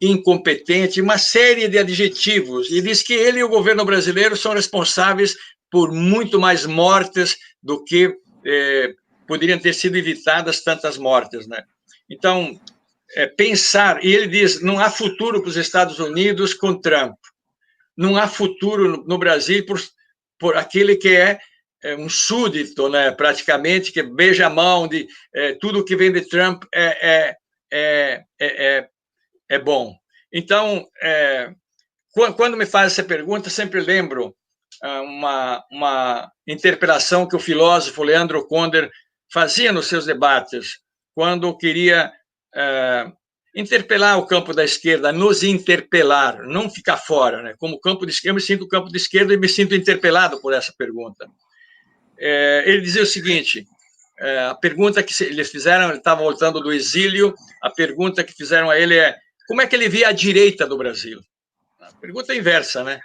S4: incompetente, uma série de adjetivos, e diz que ele e o governo brasileiro são responsáveis por muito mais mortes do que poderiam ter sido evitadas tantas mortes, né? Então, pensar, e ele diz, não há futuro para os Estados Unidos com Trump, não há futuro no Brasil por aquele que é um súdito, né, praticamente, que beija a mão de tudo que vem de Trump é bom. Então, quando me faz essa pergunta, sempre lembro uma interpelação que o filósofo Leandro Konder fazia nos seus debates, quando queria interpelar o campo da esquerda, nos interpelar, não ficar fora, né? Como campo de esquerda, eu me sinto campo de esquerda e me sinto interpelado por essa pergunta. Ele dizia o seguinte: a pergunta que eles fizeram, ele estava voltando do exílio, a pergunta que fizeram a ele como é que ele via a direita do Brasil? A pergunta é inversa, né?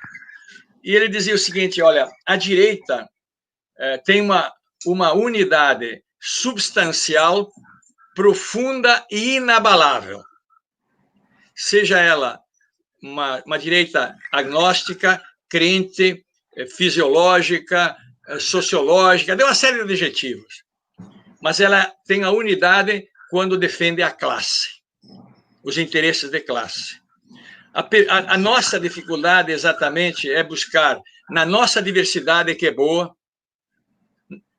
S4: E ele dizia o seguinte: olha, a direita tem uma unidade substancial, profunda e inabalável. Seja ela uma direita agnóstica, crente, fisiológica, sociológica, deu uma série de adjetivos. mas ela tem a unidade quando defende a classe, os interesses de classe. A nossa dificuldade, exatamente, é buscar, na nossa diversidade, que é boa,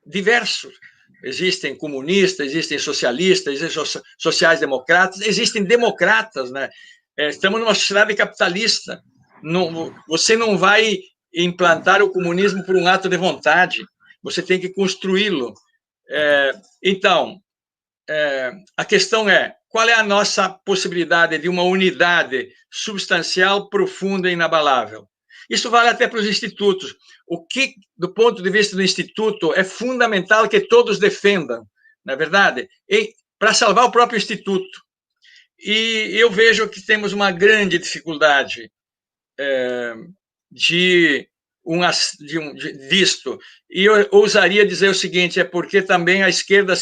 S4: diversos. Existem comunistas, existem socialistas, existem sociais-democratas, existem democratas, né? Estamos numa sociedade capitalista. Você não vai implantar o comunismo por um ato de vontade, você tem que construí-lo. Então, a questão é, qual é a nossa possibilidade de uma unidade substancial, profunda e inabalável? Isso vale até para os institutos. O que, do ponto de vista do instituto, é fundamental que todos defendam, não é verdade? Para salvar o próprio instituto. E eu vejo que temos uma grande dificuldade disto. E eu ousaria dizer o seguinte, é porque também a esquerda,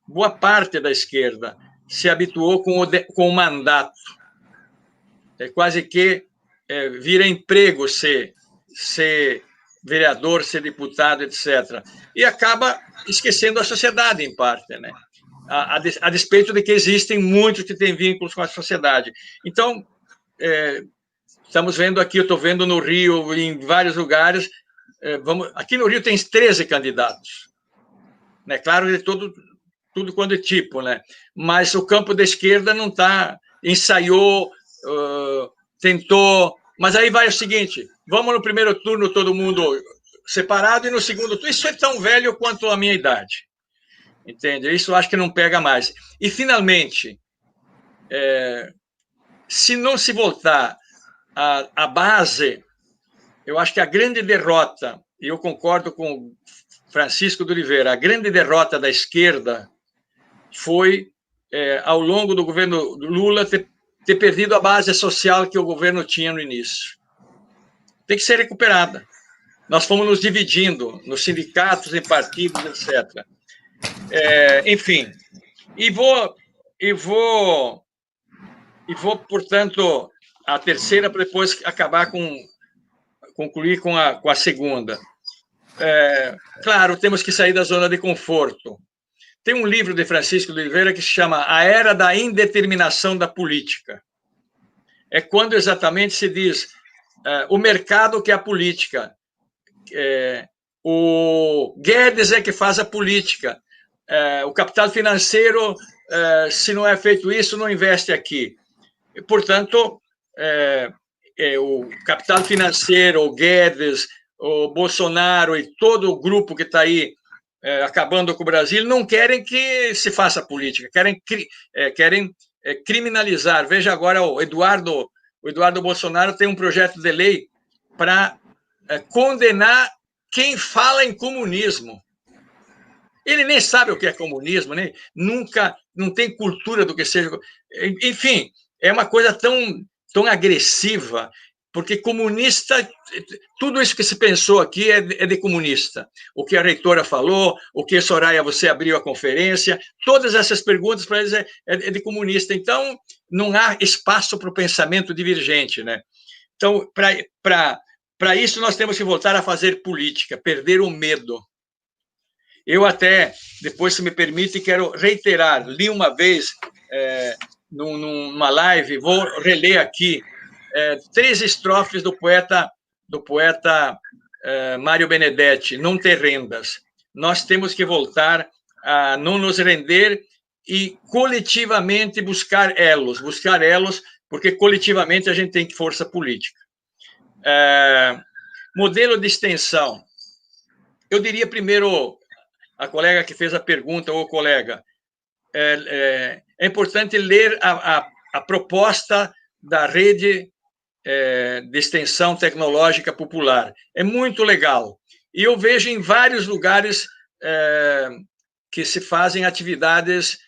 S4: boa parte da esquerda, se habituou com o mandato. É quase que vira emprego ser vereador, ser deputado, etc. E acaba esquecendo a sociedade, em parte, né? A despeito de que existem muitos que têm vínculos com a sociedade. Então, estamos vendo aqui, eu estou vendo no Rio, em vários lugares, aqui no Rio tem 13 candidatos. Né? Claro, de tudo quanto é tipo, né? Mas o campo da esquerda não está, ensaiou, tentou, mas aí vai o seguinte, vamos no primeiro turno todo mundo separado e no segundo turno, isso é tão velho quanto a minha idade, entende? Isso eu acho que não pega mais. E, finalmente, se não se voltar à base, eu acho que a grande derrota, e eu concordo com Francisco de Oliveira, a grande derrota da esquerda foi, ao longo do governo Lula, ter perdido a base social que o governo tinha no início. Tem que ser recuperada. Nós fomos nos dividindo nos sindicatos, em partidos, etc. Enfim, e vou, portanto, a terceira, para depois concluir com a segunda. Claro, temos que sair da zona de conforto. Tem um livro de Francisco de Oliveira que se chama A Era da Indeterminação da Política. É quando exatamente se diz o mercado que é a política. O Guedes é que faz a política. O capital financeiro, se não é feito isso, não investe aqui. E, portanto, o capital financeiro, o Guedes, o Bolsonaro e todo o grupo que está aí acabando com o Brasil, não querem que se faça política, querem criminalizar. Veja agora, o Eduardo Bolsonaro tem um projeto de lei para condenar quem fala em comunismo. Ele nem sabe o que é comunismo, não tem cultura do que seja. Enfim, é uma coisa tão agressiva, porque comunista, tudo isso que se pensou aqui é de comunista. O que a reitora falou, o que, Soraya, você abriu a conferência, todas essas perguntas para eles é de comunista. Então, não há espaço para o pensamento divergente, né? Então, para isso, nós temos que voltar a fazer política, perder o medo. Eu até, depois, se me permite, quero reiterar, li uma vez, numa live, vou reler aqui, 3 estrofes do poeta Mário Benedetti, Não ter rendas. Nós temos que voltar a não nos render e coletivamente buscar elos, porque coletivamente a gente tem força política. Modelo de extensão. Eu diria primeiro, a colega que fez a pergunta, ou colega, é importante ler a proposta da rede de extensão tecnológica popular. É muito legal. E eu vejo em vários lugares que se fazem atividades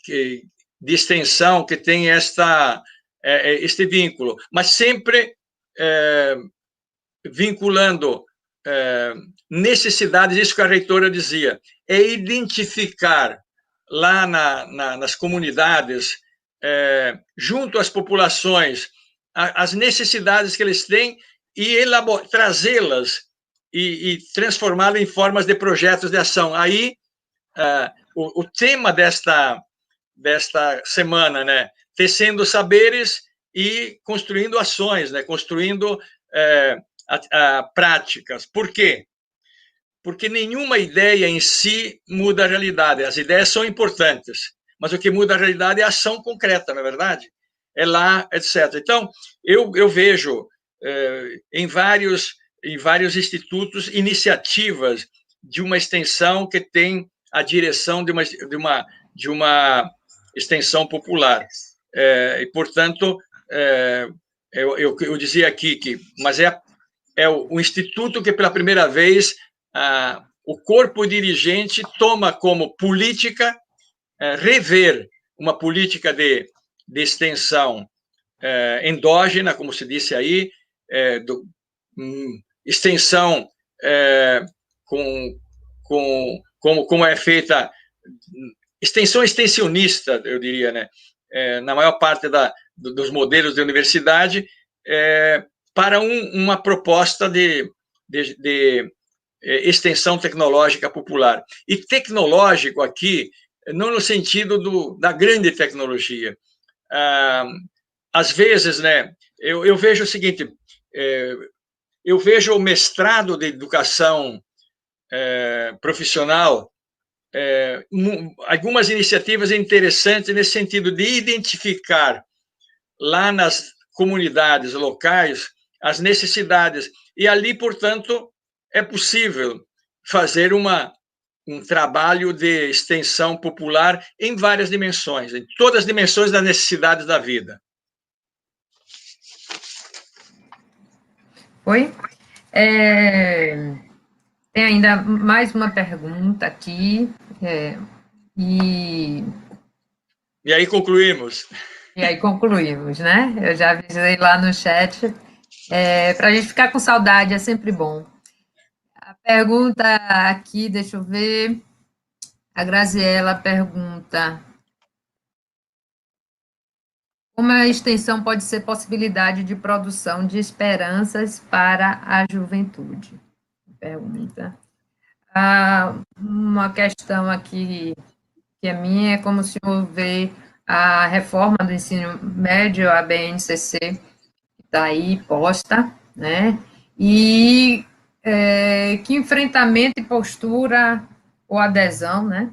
S4: de extensão que tem este vínculo, mas sempre vinculando necessidades, isso que a reitora dizia, é identificar lá nas comunidades, junto às populações, as necessidades que eles têm e trazê-las e transformá-las em formas de projetos de ação. Aí o tema desta semana, né? Tecendo saberes e construindo ações, né? Construindo práticas. Por quê? Porque nenhuma ideia em si muda a realidade. As ideias são importantes, mas o que muda a realidade é a ação concreta, não é verdade? É lá, etc. Então, eu vejo em vários institutos iniciativas de uma extensão que tem a direção de uma extensão popular. E, portanto, eu dizia aqui mas é o instituto que, pela primeira vez, o corpo dirigente toma como política rever uma política de extensão endógena, como se disse aí, extensão como é feita, extensão extensionista, eu diria, né? Na maior parte dos modelos de universidade, para uma proposta de extensão tecnológica popular. E tecnológico aqui, não no sentido da grande tecnologia. Às vezes, né, eu vejo o seguinte, eu vejo o mestrado de educação profissional, algumas iniciativas interessantes nesse sentido de identificar lá nas comunidades locais as necessidades. E ali, portanto, é possível fazer um trabalho de extensão popular em várias dimensões, em todas as dimensões das necessidades da vida.
S1: Oi? Tem ainda mais uma pergunta aqui, e
S4: aí concluímos.
S1: E aí concluímos, né? Eu já avisei lá no chat. Para a gente ficar com saudade, é sempre bom. A pergunta aqui, deixa eu ver. A Graziela pergunta: como a extensão pode ser possibilidade de produção de esperanças para a juventude? Pergunta. Uma questão aqui que é minha é como o senhor vê a reforma do ensino médio, a BNCC, que está aí posta, né? E que enfrentamento e postura ou adesão, né?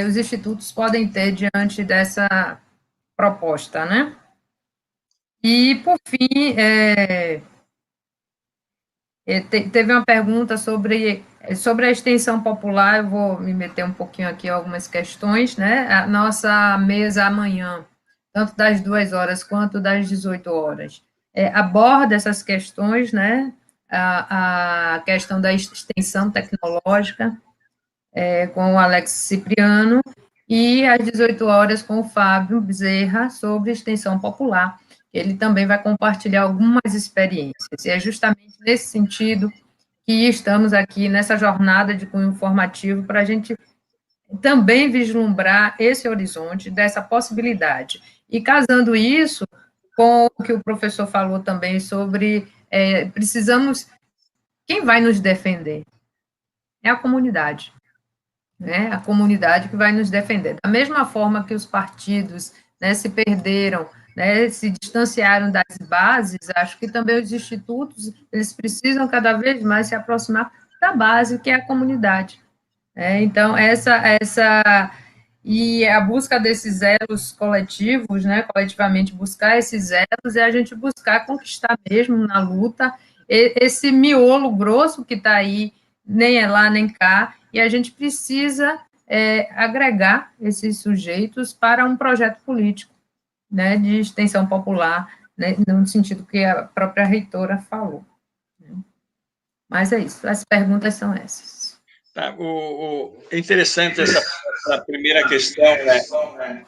S1: Os institutos podem ter diante dessa proposta, né? E, por fim, teve uma pergunta sobre a extensão popular. Eu vou me meter um pouquinho aqui em algumas questões, né? A nossa mesa amanhã, tanto das 2h quanto das 18h, aborda essas questões, né? A questão da extensão tecnológica, com o Alex Cipriano, e às 18h com o Fábio Bezerra, sobre extensão popular. Ele também vai compartilhar algumas experiências, e é justamente nesse sentido que estamos aqui nessa jornada de cunho informativo, para a gente também vislumbrar esse horizonte dessa possibilidade. E casando isso com o que o professor falou também sobre precisamos... Quem vai nos defender? É a comunidade. Né? A comunidade que vai nos defender. Da mesma forma que os partidos, né, se perderam, né, se distanciaram das bases, acho que também os institutos, eles precisam cada vez mais se aproximar da base, que é a comunidade. Então, e a busca desses elos coletivos, né, coletivamente buscar esses elos, é a gente buscar conquistar mesmo na luta esse miolo grosso que está aí, nem é lá nem cá, e a gente precisa agregar esses sujeitos para um projeto político, né, de extensão popular, né, no sentido que a própria reitora falou. Mas é isso, as perguntas são essas.
S4: Tá, é interessante essa primeira questão, né,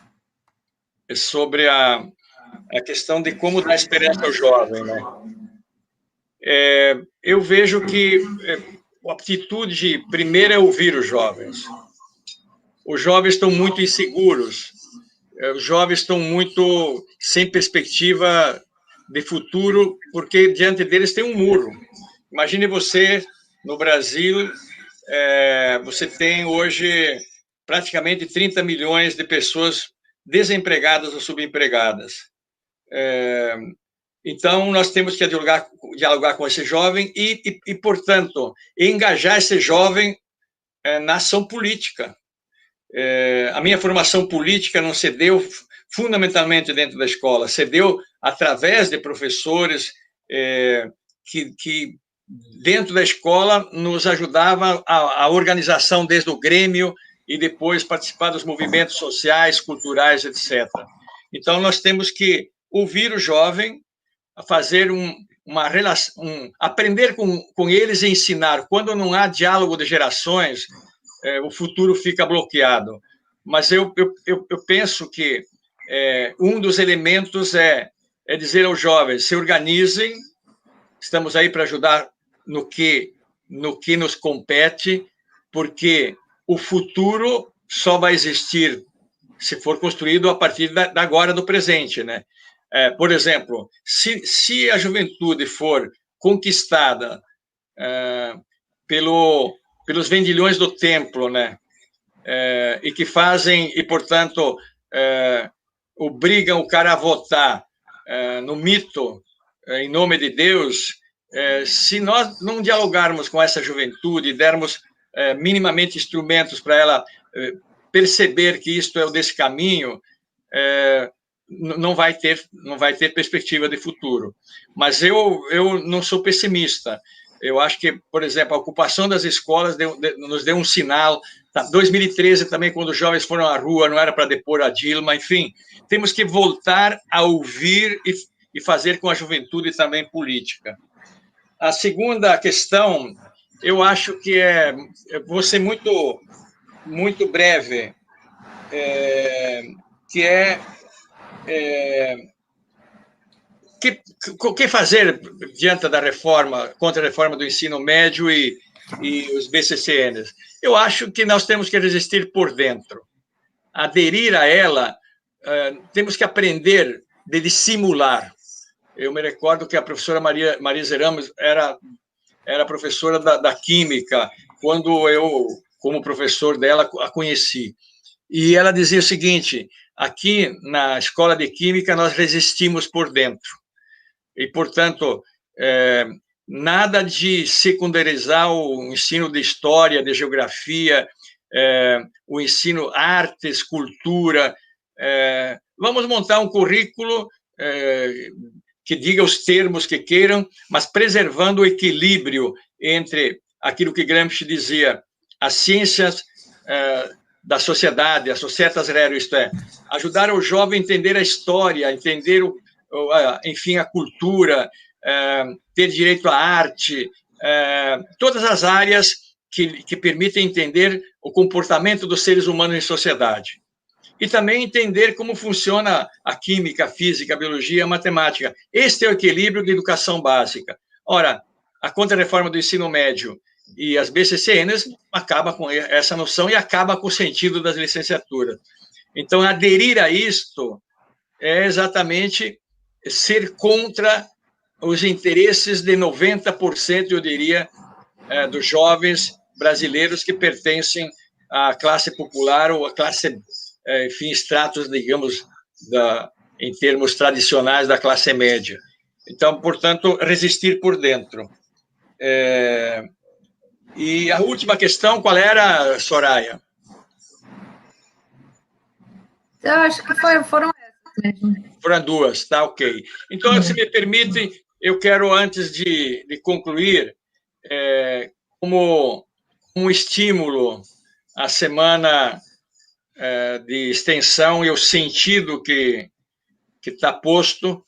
S4: sobre a questão de como dar esperança ao jovem, né? Eu vejo que a atitude primeira é ouvir os jovens. Os jovens estão muito inseguros, os jovens estão muito sem perspectiva de futuro, porque diante deles tem um muro. Imagine você, no Brasil, você tem hoje praticamente 30 milhões de pessoas desempregadas ou subempregadas. Então, nós temos que dialogar com esse jovem e, portanto, engajar esse jovem na ação política. A minha formação política não se deu fundamentalmente dentro da escola, se deu através de professores que dentro da escola nos ajudava a organização desde o Grêmio e depois participar dos movimentos sociais, culturais, etc. Então, nós temos que ouvir o jovem, fazer uma relação, aprender com eles e ensinar. Quando não há diálogo de gerações, o futuro fica bloqueado. Mas eu penso que um dos elementos é dizer aos jovens: se organizem, estamos aí para ajudar no que nos compete, porque o futuro só vai existir se for construído a partir da agora, do presente, né? Por exemplo, se a juventude for conquistada pelos vendilhões do templo, né? E que fazem, e, portanto, obrigam o cara a votar no mito, em nome de Deus, se nós não dialogarmos com essa juventude e dermos minimamente instrumentos para ela perceber que isto é o desse caminho, não vai ter perspectiva de futuro. Mas eu não sou pessimista. Eu acho que, por exemplo, a ocupação das escolas nos deu um sinal. 2013 também, quando os jovens foram à rua, não era para depor a Dilma. Enfim, temos que voltar a ouvir e fazer com a juventude também política. A segunda questão, eu acho que vou ser muito, muito breve, o que fazer diante da reforma, contra a reforma do ensino médio e os BCCNs? Eu acho que nós temos que resistir por dentro. Aderir a ela, temos que aprender de dissimular. Eu me recordo que a professora Marisa Ramos era professora da Química, quando eu, como professor dela, a conheci. E ela dizia o seguinte: aqui na Escola de Química nós resistimos por dentro. E, portanto, nada de secundarizar o ensino de história, de geografia, o ensino artes, cultura. Vamos montar um currículo que diga os termos que queiram, mas preservando o equilíbrio entre aquilo que Gramsci dizia, as ciências da sociedade, as societas rerum, isto é, ajudar o jovem a entender a história, a entender, enfim, a cultura, ter direito à arte, todas as áreas que permitem entender o comportamento dos seres humanos em sociedade. E também entender como funciona a química, a física, a biologia, a matemática. Este é o equilíbrio de educação básica. Ora, a contra-reforma do ensino médio e as BCCNs acaba com essa noção e acaba com o sentido das licenciaturas. Então, aderir a isto é exatamente ser contra os interesses de 90%, eu diria, dos jovens brasileiros que pertencem à classe popular ou à classe, enfim, estratos, digamos, em termos tradicionais da classe média. Então, portanto, resistir por dentro. E a última questão, qual era, Soraya?
S1: Eu acho que foram essas mesmo.
S4: Foram duas, tá, ok. Então, se me permitem, eu quero, antes de concluir, como um estímulo à semana de extensão e o sentido que está posto,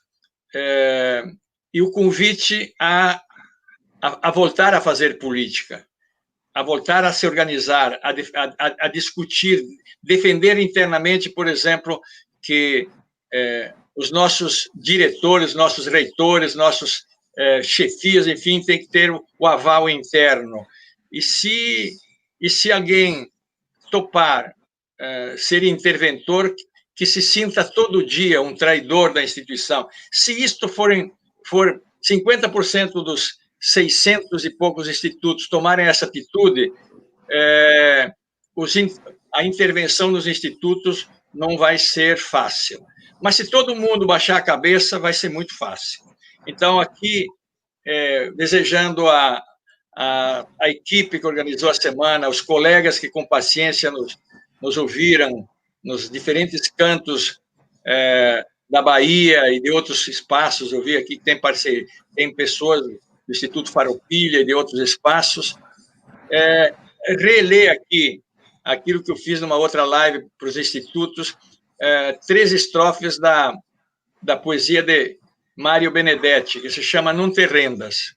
S4: e o convite a voltar a fazer política, a voltar a se organizar, a discutir, defender internamente, por exemplo, que os nossos diretores, nossos reitores, nossos chefias, enfim, tem que ter o aval interno. E se alguém topar ser interventor, que se sinta todo dia um traidor da instituição. Se isto for 50% dos 600 e poucos institutos tomarem essa atitude, a intervenção nos institutos não vai ser fácil. Mas se todo mundo baixar a cabeça, vai ser muito fácil. Então, aqui, desejando a equipe que organizou a semana, os colegas que com paciência nos ouviram nos diferentes cantos da Bahia e de outros espaços, eu vi aqui que tem pessoas do Instituto Farroupilha e de outros espaços, reler aqui aquilo que eu fiz numa outra live para os institutos, 3 estrofes da poesia de Mário Benedetti, que se chama Não te rendas.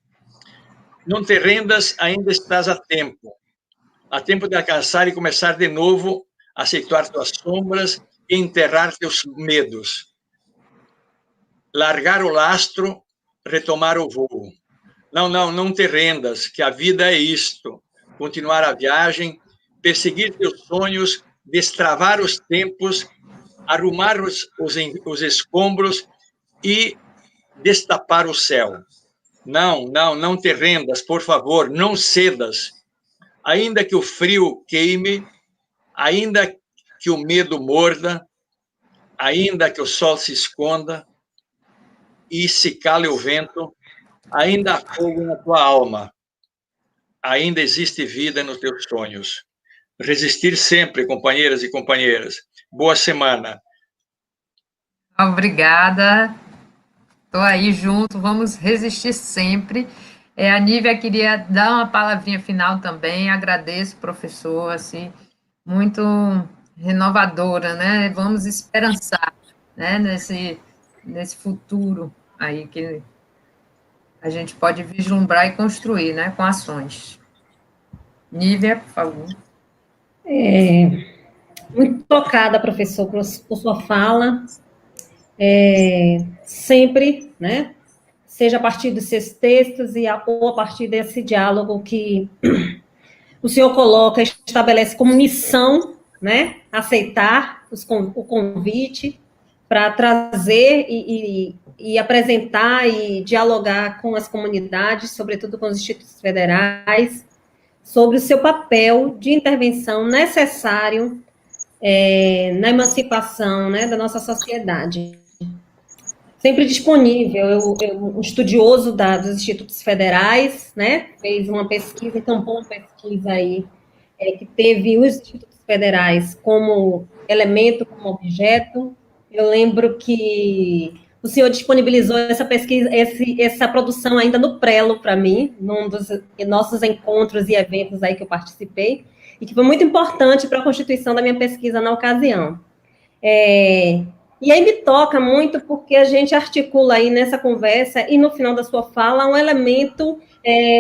S4: Não te rendas, ainda estás a tempo de alcançar e começar de novo, aceitar tuas sombras e enterrar teus medos. Largar o lastro, retomar o voo. Não te rendas, que a vida é isto. Continuar a viagem, perseguir teus sonhos, destravar os tempos, arrumar os escombros e destapar o céu. Não te rendas, por favor, não cedas. Ainda que o frio queime, ainda que o medo morda, ainda que o sol se esconda e se cale o vento, ainda há fogo na tua alma, ainda existe vida nos teus sonhos. Resistir sempre, companheiras e companheiras. Boa semana.
S1: Obrigada. Estou aí junto, vamos resistir sempre. A Nívia queria dar uma palavrinha final também, agradeço, professor, assim, muito renovadora, né? Vamos esperançar, né? Nesse futuro aí que a gente pode vislumbrar e construir, né? Com ações. Nívia, por favor.
S3: Muito tocada, professor, por sua fala. Sempre, né? Seja a partir dos seus textos ou a partir desse diálogo que o senhor coloca, estabelece como missão, né? Aceitar o convite para trazer e apresentar e dialogar com as comunidades, sobretudo com os institutos federais, sobre o seu papel de intervenção necessário na emancipação, né, da nossa sociedade. Sempre disponível, um estudioso dos institutos federais, né, fez uma pesquisa, encampou uma pesquisa aí, que teve os institutos federais como elemento, como objeto. Eu lembro que o senhor disponibilizou essa pesquisa, essa produção ainda no Prelo para mim, num dos nossos encontros e eventos aí que eu participei, e que foi muito importante para a constituição da minha pesquisa na ocasião. E aí me toca muito porque a gente articula aí nessa conversa e no final da sua fala um elemento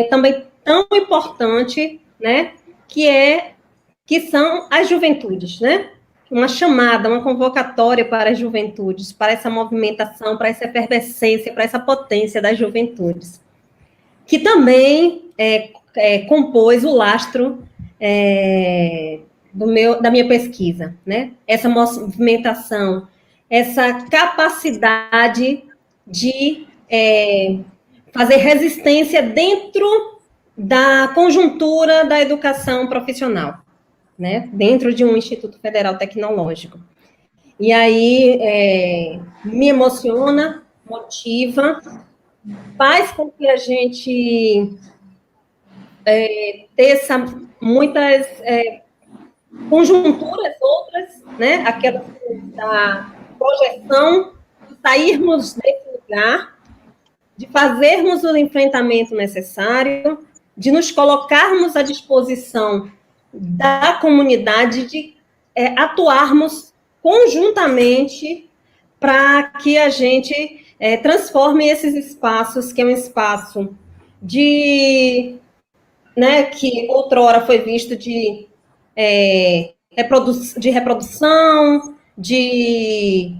S3: também tão importante, né, que são as juventudes, né? Uma chamada, uma convocatória para as juventudes, para essa movimentação, para essa efervescência, para essa potência das juventudes, que também compôs o lastro da minha pesquisa, né? Essa movimentação, essa capacidade de fazer resistência dentro da conjuntura da educação profissional, né? Dentro de um Instituto Federal Tecnológico. E aí me emociona, motiva, faz com que a gente teça muitas conjunturas outras, né? Aquela da projeção, de sairmos desse lugar, de fazermos o enfrentamento necessário, de nos colocarmos à disposição da comunidade, de atuarmos conjuntamente para que a gente transforme esses espaços, que é um espaço que outrora foi visto de reprodução, de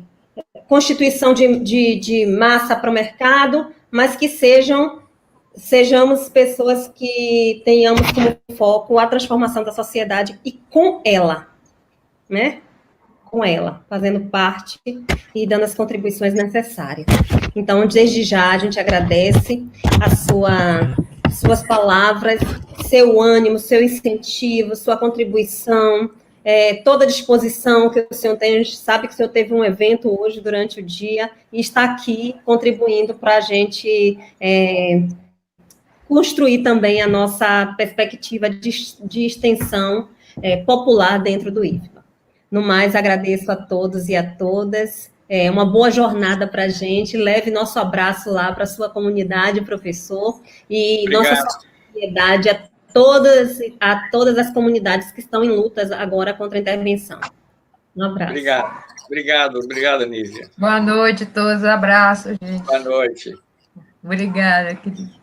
S3: constituição de massa para o mercado, mas que sejamos pessoas que tenhamos como foco a transformação da sociedade e com ela, né? Com ela, fazendo parte e dando as contribuições necessárias. Então, desde já, a gente agradece suas palavras, seu ânimo, seu incentivo, sua contribuição, toda a disposição que o senhor tem. A gente sabe que o senhor teve um evento hoje durante o dia e está aqui contribuindo para a gente construir também a nossa perspectiva de extensão popular dentro do IFBA. No mais, agradeço a todos e a todas. Uma boa jornada para a gente. Leve nosso abraço lá para a sua comunidade, professor, e
S4: Obrigado.
S3: nossa solidariedade a todas as comunidades que estão em lutas agora contra a intervenção. Um abraço.
S4: Obrigado, Nívia.
S1: Boa noite a todos, abraço, gente.
S4: Boa noite.
S1: Obrigada, querido.